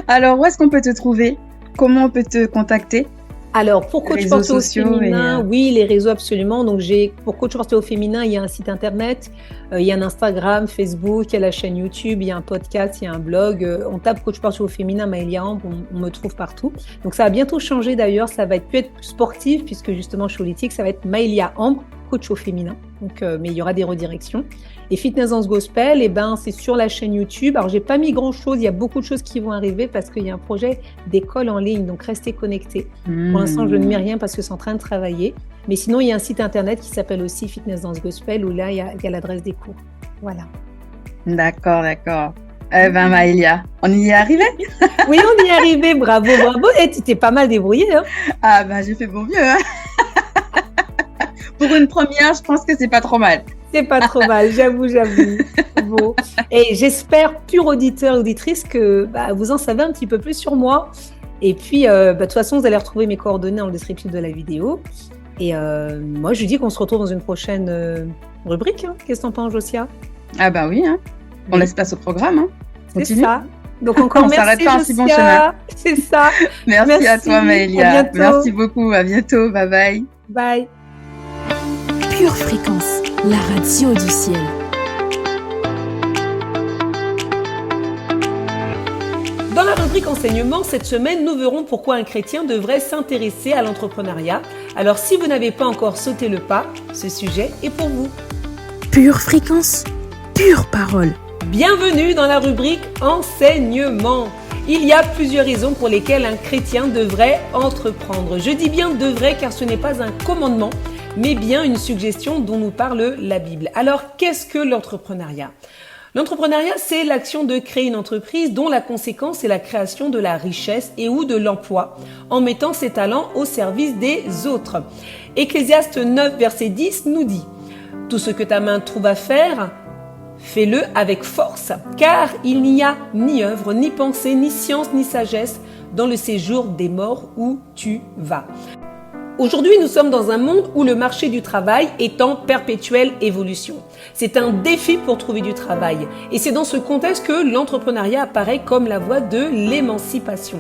Alors, où est-ce qu'on peut te trouver? Comment on peut te contacter? Alors, pour Coach Porté au féminin, oui, les réseaux absolument. Donc, pour Coach Porté au féminin, il y a un site internet, il y a un Instagram, Facebook, il y a la chaîne YouTube, il y a un podcast, il y a un blog. On tape Coach Porté au féminin, Maëlia Ambre, on me trouve partout. Donc, ça va bientôt changer d'ailleurs. Ça va plus être sportif puisque justement, je suis holistique, ça va être Maëlia Ambre, coach au féminin. Donc, mais il y aura des redirections. Et Fitness Dance Gospel, c'est sur la chaîne YouTube. Alors, j'ai pas mis grand-chose. Il y a beaucoup de choses qui vont arriver parce qu'il y a un projet d'école en ligne. Donc, restez connectés. Pour l'instant, je ne mets rien parce que c'est en train de travailler. Mais sinon, il y a un site internet qui s'appelle aussi Fitness Dance Gospel où là, il y a l'adresse des cours. Voilà. D'accord. Maëlia, on y est arrivé? Oui, on y est arrivé. Bravo. Et tu t'es pas mal débrouillée, hein? Ah, j'ai fait mon mieux, hein? Pour une première, je pense que c'est pas trop mal. C'est pas trop mal, j'avoue. Bon. Et j'espère, pur auditeur, auditrice, que vous en savez un petit peu plus sur moi. Et puis, de toute façon, vous allez retrouver mes coordonnées dans le descriptif de la vidéo. Et moi, je dis qu'on se retrouve dans une prochaine rubrique. Hein. Qu'est-ce que t'en penses, Josia? Ah oui, hein. On laisse place au programme. Hein. C'est ça. Donc encore merci, s'arrête pas un si bon chemin. C'est ça. Merci à toi, Maëlia. Merci beaucoup. À bientôt. Bye bye. Bye. Pure Fréquence, la radio du ciel. la rubrique enseignement, cette semaine, nous verrons pourquoi un chrétien devrait s'intéresser à l'entrepreneuriat. Alors si vous n'avez pas encore sauté le pas, ce sujet est pour vous. Pure fréquence, pure parole. Bienvenue dans la rubrique enseignement. Il y a plusieurs raisons pour lesquelles un chrétien devrait entreprendre. Je dis bien devrait car ce n'est pas un commandement, mais bien une suggestion dont nous parle la Bible. Alors, qu'est-ce que l'entrepreneuriat ? L'entrepreneuriat, c'est l'action de créer une entreprise dont la conséquence est la création de la richesse et ou de l'emploi en mettant ses talents au service des autres. Ecclésiaste 9, verset 10 nous dit « Tout ce que ta main trouve à faire, fais-le avec force, car il n'y a ni œuvre, ni pensée, ni science, ni sagesse dans le séjour des morts où tu vas. » Aujourd'hui, nous sommes dans un monde où le marché du travail est en perpétuelle évolution. C'est un défi pour trouver du travail. Et c'est dans ce contexte que l'entrepreneuriat apparaît comme la voie de l'émancipation.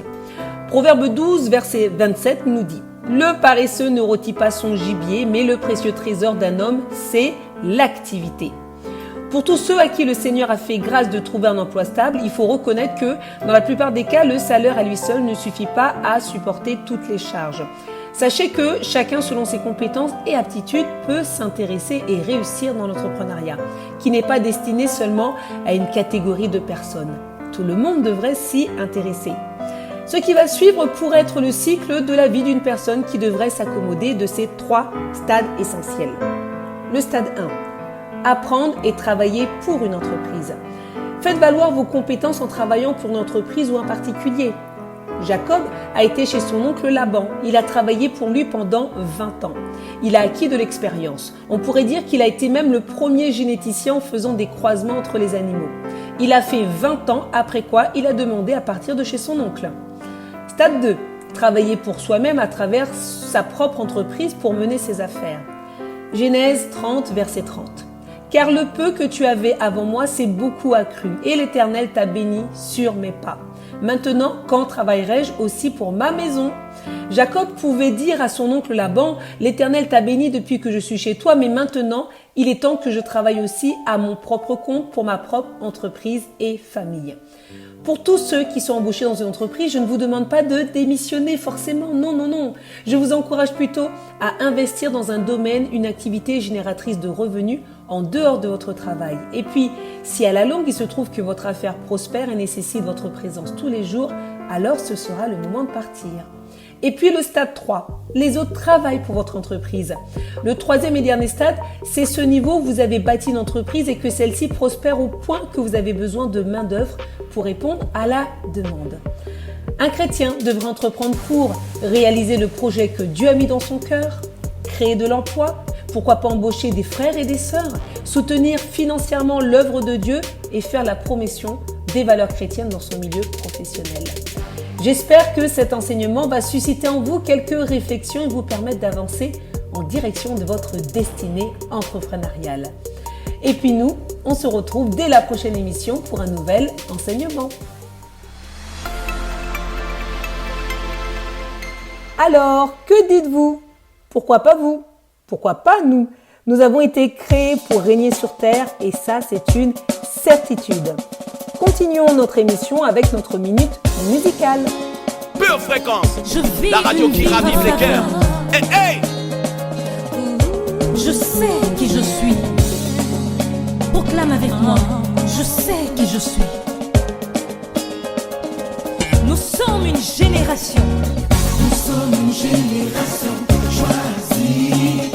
Proverbe 12, verset 27 nous dit « Le paresseux ne rôtit pas son gibier, mais le précieux trésor d'un homme, c'est l'activité. » Pour tous ceux à qui le Seigneur a fait grâce de trouver un emploi stable, il faut reconnaître que, dans la plupart des cas, le salaire à lui seul ne suffit pas à supporter toutes les charges. Sachez que chacun, selon ses compétences et aptitudes, peut s'intéresser et réussir dans l'entrepreneuriat, qui n'est pas destiné seulement à une catégorie de personnes. Tout le monde devrait s'y intéresser. Ce qui va suivre pourrait être le cycle de la vie d'une personne qui devrait s'accommoder de ces 3 stades essentiels. Le stade 1. Apprendre et travailler pour une entreprise. Faites valoir vos compétences en travaillant pour une entreprise ou un particulier. Jacob a été chez son oncle Laban. Il a travaillé pour lui pendant 20 ans. Il a acquis de l'expérience. On pourrait dire qu'il a été même le premier généticien en faisant des croisements entre les animaux. Il a fait 20 ans, après quoi il a demandé à partir de chez son oncle. Stade 2. Travailler pour soi-même à travers sa propre entreprise pour mener ses affaires. Genèse 30, verset 30. Car le peu que tu avais avant moi s'est beaucoup accru, et l'Éternel t'a béni sur mes pas. Maintenant, quand travaillerai-je aussi pour ma maison ? Jacob pouvait dire à son oncle Laban, « L'Éternel t'a béni depuis que je suis chez toi, mais maintenant, il est temps que je travaille aussi à mon propre compte pour ma propre entreprise et famille. » Pour tous ceux qui sont embauchés dans une entreprise, je ne vous demande pas de démissionner forcément, non. Je vous encourage plutôt à investir dans un domaine, une activité génératrice de revenus en dehors de votre travail. Et puis, si à la longue, il se trouve que votre affaire prospère et nécessite votre présence tous les jours, alors ce sera le moment de partir. Et puis le stade 3, les autres travaillent pour votre entreprise. Le 3e et dernier stade, c'est ce niveau où vous avez bâti une entreprise et que celle-ci prospère au point que vous avez besoin de main-d'œuvre pour répondre à la demande. Un chrétien devrait entreprendre pour réaliser le projet que Dieu a mis dans son cœur, créer de l'emploi, pourquoi pas embaucher des frères et des sœurs, soutenir financièrement l'œuvre de Dieu et faire la promotion des valeurs chrétiennes dans son milieu professionnel. J'espère que cet enseignement va susciter en vous quelques réflexions et vous permettre d'avancer en direction de votre destinée entrepreneuriale. Et puis nous, on se retrouve dès la prochaine émission pour un nouvel enseignement. Alors, que dites-vous ? Pourquoi pas vous ? Pourquoi pas nous ? Nous avons été créés pour régner sur terre et ça, c'est une certitude. Continuons notre émission avec notre minute musicale. Pure fréquence, la radio qui ravive les cœurs. Hey, hey! Je sais qui je suis. Proclame avec moi. Je sais qui je suis. Nous sommes une génération. Nous sommes une génération choisie.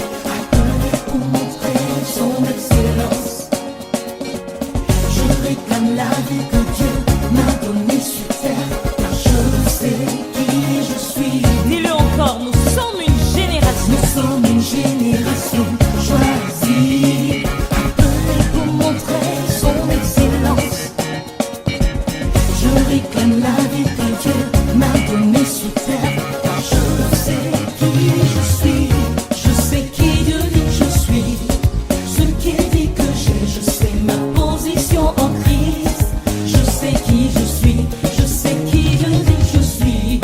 Pour montrer son excellence. Je réclame la vie que Dieu m'a donnée sur terre, car je sais qui je suis. Dis-le encore, nous sommes une génération. Nous sommes une génération choisie, appelée pour montrer son excellence. Je réclame la vie que Dieu m'a donnée sur terre, car je sais qui je suis. Je sais qui Dieu dit que je suis. Ce qu'il dit que j'ai, je sais ma position en Christ. Je sais qui je suis. Je sais qui Dieu dit que je suis.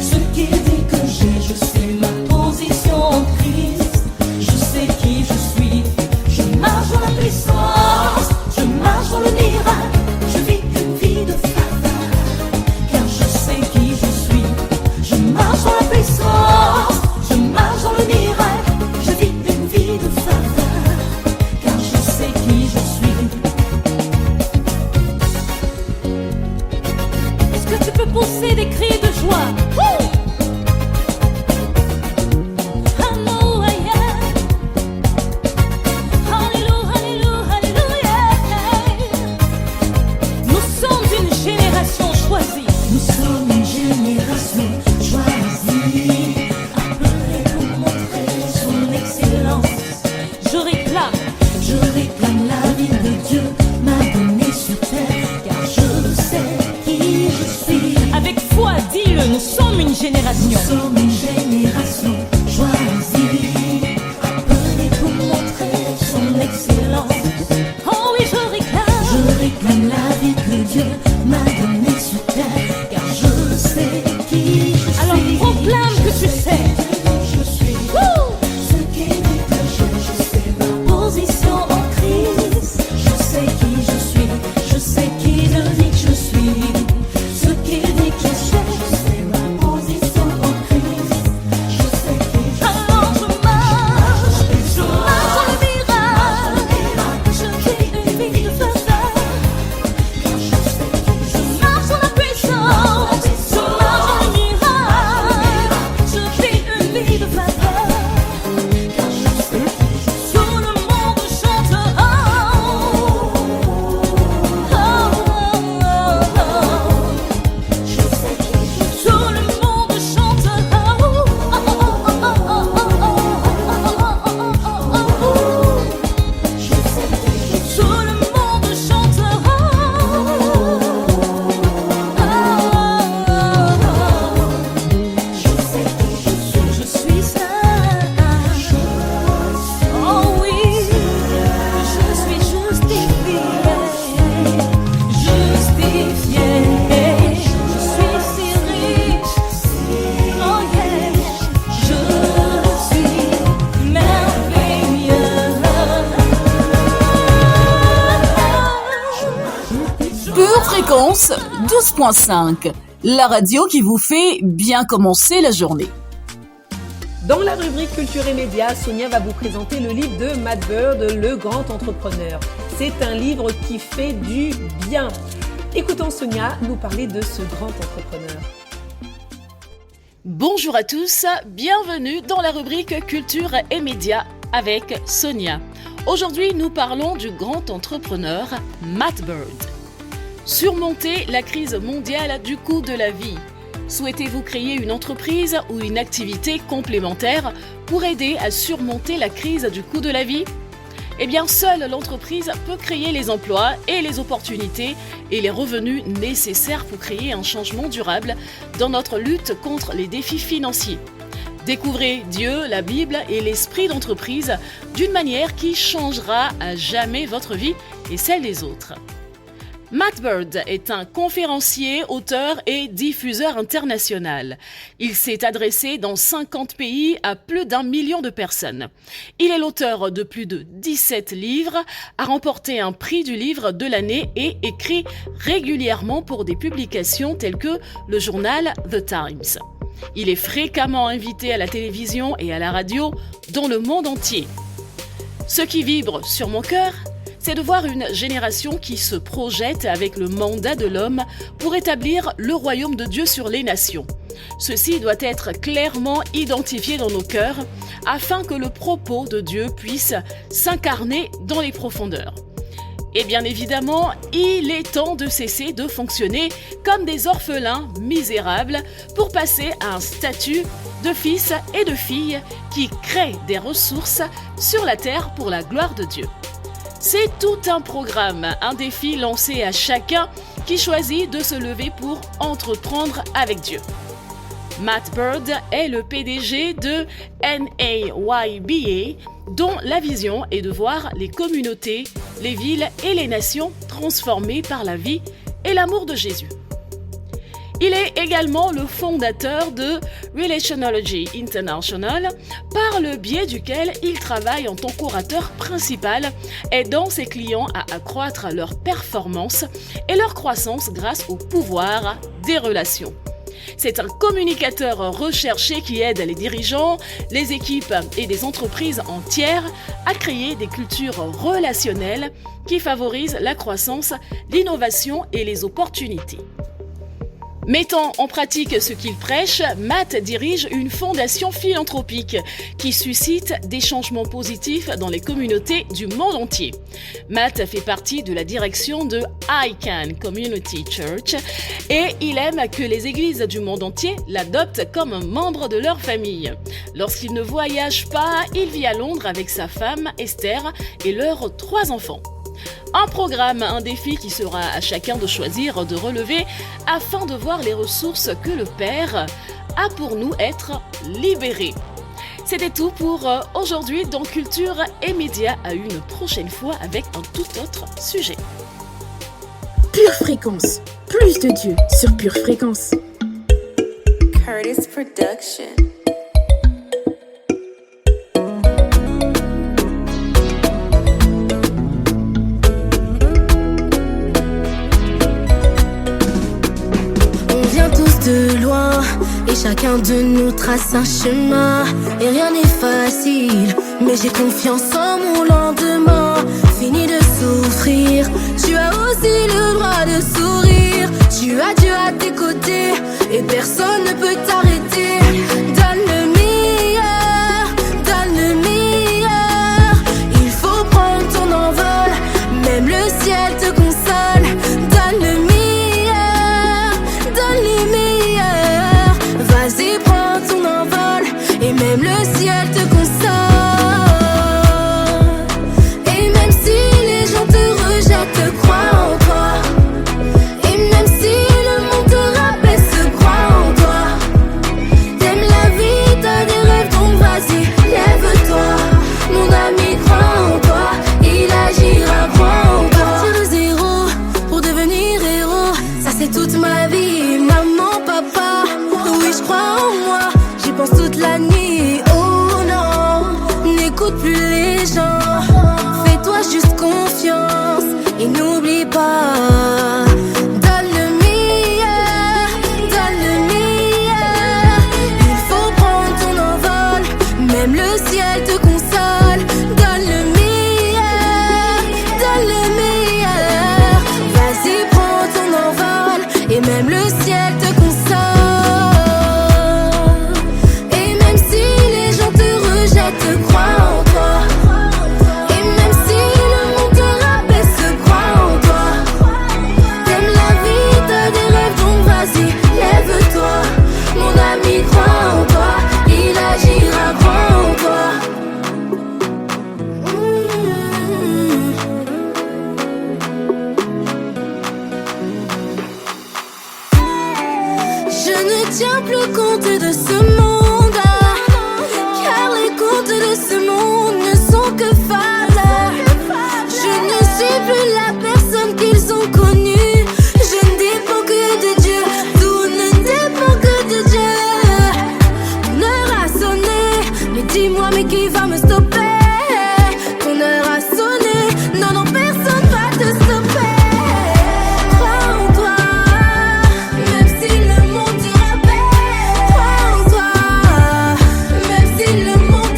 Ce qu'il dit que j'ai, je sais ma position en Christ. Je sais qui je suis. Je marche dans la puissance. Je marche dans le miracle. Je vis une vie de faveur, car réclame. Je réclame la vie que Dieu m'a donnée sur terre, car je sais qui je suis. Avec foi, dis-le, nous sommes une génération. Nous sommes une génération choisie, appelée pour montrer son excellence. Oh oui, je réclame la vie que Dieu m'a donnée sur terre, car je sais qui je suis. Alors proclame que tu sais. Fréquence 12.5, la radio qui vous fait bien commencer la journée. Dans la rubrique Culture et Médias, Sonia va vous présenter le livre de Matt Bird, Le Grand Entrepreneur. C'est un livre qui fait du bien. Écoutons Sonia nous parler de ce grand entrepreneur. Bonjour à tous, bienvenue dans la rubrique Culture et Médias avec Sonia. Aujourd'hui, nous parlons du grand entrepreneur Matt Bird. Surmonter la crise mondiale du coût de la vie. Souhaitez-vous créer une entreprise ou une activité complémentaire pour aider à surmonter la crise du coût de la vie ? Eh bien, seule l'entreprise peut créer les emplois et les opportunités et les revenus nécessaires pour créer un changement durable dans notre lutte contre les défis financiers. Découvrez Dieu, la Bible et l'esprit d'entreprise d'une manière qui changera à jamais votre vie et celle des autres. Matt Bird est un conférencier, auteur et diffuseur international. Il s'est adressé dans 50 pays à plus d'1 million de personnes. Il est l'auteur de plus de 17 livres, a remporté un prix du livre de l'année et écrit régulièrement pour des publications telles que le journal The Times. Il est fréquemment invité à la télévision et à la radio dans le monde entier. Ce qui vibre sur mon cœur, c'est de voir une génération qui se projette avec le mandat de l'homme pour établir le royaume de Dieu sur les nations. Ceci doit être clairement identifié dans nos cœurs afin que le propos de Dieu puisse s'incarner dans les profondeurs. Et bien évidemment, il est temps de cesser de fonctionner comme des orphelins misérables pour passer à un statut de fils et de filles qui créent des ressources sur la terre pour la gloire de Dieu. C'est tout un programme, un défi lancé à chacun qui choisit de se lever pour entreprendre avec Dieu. Matt Bird est le PDG de NAYBA, dont la vision est de voir les communautés, les villes et les nations transformées par la vie et l'amour de Jésus. Il est également le fondateur de Relationology International, par le biais duquel il travaille en tant qu'orateur principal, aidant ses clients à accroître leur performance et leur croissance grâce au pouvoir des relations. C'est un communicateur recherché qui aide les dirigeants, les équipes et des entreprises entières à créer des cultures relationnelles qui favorisent la croissance, l'innovation et les opportunités. Mettant en pratique ce qu'il prêche, Matt dirige une fondation philanthropique qui suscite des changements positifs dans les communautés du monde entier. Matt fait partie de la direction de ICANN Community Church et il aime que les églises du monde entier l'adoptent comme un membre de leur famille. Lorsqu'il ne voyage pas, il vit à Londres avec sa femme Esther et leurs 3 enfants. Un programme, un défi qui sera à chacun de choisir de relever afin de voir les ressources que le Père a pour nous être libérés. C'était tout pour aujourd'hui dans Culture et Médias. À une prochaine fois avec un tout autre sujet. Pure Fréquence, plus de Dieu sur Pure Fréquence. Curtis Production. De loin et chacun de nous trace un chemin et rien n'est facile, mais j'ai confiance en mon lendemain. Fini de souffrir, tu as aussi le droit de sourire. Tu as Dieu à tes côtés et personne ne peut t'arrêter. Donne le meilleur, donne le meilleur. Il faut prendre ton envol, même le ciel te console. Donne le meilleur. Vas-y, prends ton envol et même le ciel te console. Et même si les gens te rejettent, crois en toi. Et même si le monde te rabaisse, crois en toi. T'aimes la vie, t'as des rêves, donc vas-y, lève-toi. Mon ami, crois en toi, il agira, crois en toi. Partir de zéro pour devenir héros, ça c'est toute ma vie. Maman, papa, oui, je crois en moi, j'y pense toute la nuit. Oh non, n'écoute plus les gens. Fais-toi juste confiance et n'oublie pas. Donne le meilleur, donne le meilleur. Il faut prendre ton envol, même le ciel te console. Donne le meilleur, donne le meilleur. Vas-y, prends ton envol et même le ciel te console. Crois en toi. Et même si le monde te rabaisse, crois en toi. T'aimes la vie, t'as des rêves, donc vas-y, lève-toi. Mon ami, crois en toi, il agira, crois en toi. Je ne tiens plus compte de ce monde. De ce monde ne sont que fables. Je ne suis plus la personne qu'ils ont connue. Je ne dépends que de Dieu. Tout ne dépend que de Dieu. Ton heure a sonné, mais dis-moi, mais qui va me stopper? Ton heure a sonné, non, non, personne va te stopper. Crois en toi, même si le monde te rabaisse. Crois en toi, même si le monde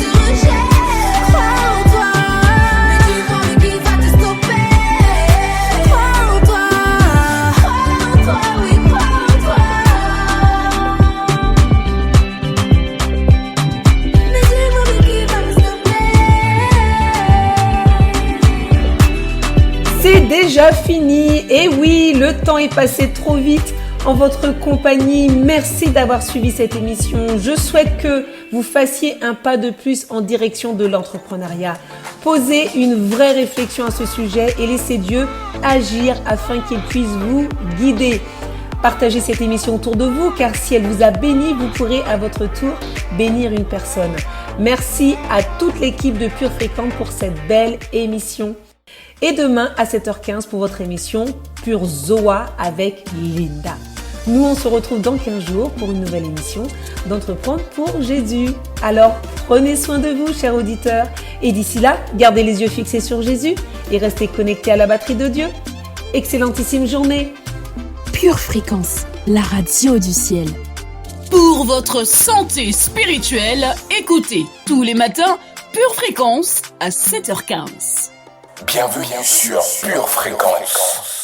C'est déjà fini. Et oui, le temps est passé trop vite en votre compagnie. Merci d'avoir suivi cette émission. Je souhaite que vous fassiez un pas de plus en direction de l'entrepreneuriat. Posez une vraie réflexion à ce sujet et laissez Dieu agir afin qu'il puisse vous guider. Partagez cette émission autour de vous car si elle vous a béni, vous pourrez à votre tour bénir une personne. Merci à toute l'équipe de Pure Fréquence pour cette belle émission. Et demain à 7h15 pour votre émission Pure Zoa avec Linda. Nous, on se retrouve dans 15 jours pour une nouvelle émission d'Entreprendre pour Jésus. Alors, prenez soin de vous, chers auditeurs. Et d'ici là, gardez les yeux fixés sur Jésus et restez connectés à la batterie de Dieu. Excellentissime journée. Pure Fréquence, la radio du ciel. Pour votre santé spirituelle, écoutez tous les matins Pure Fréquence à 7h15. Bienvenue sur Pure Fréquence.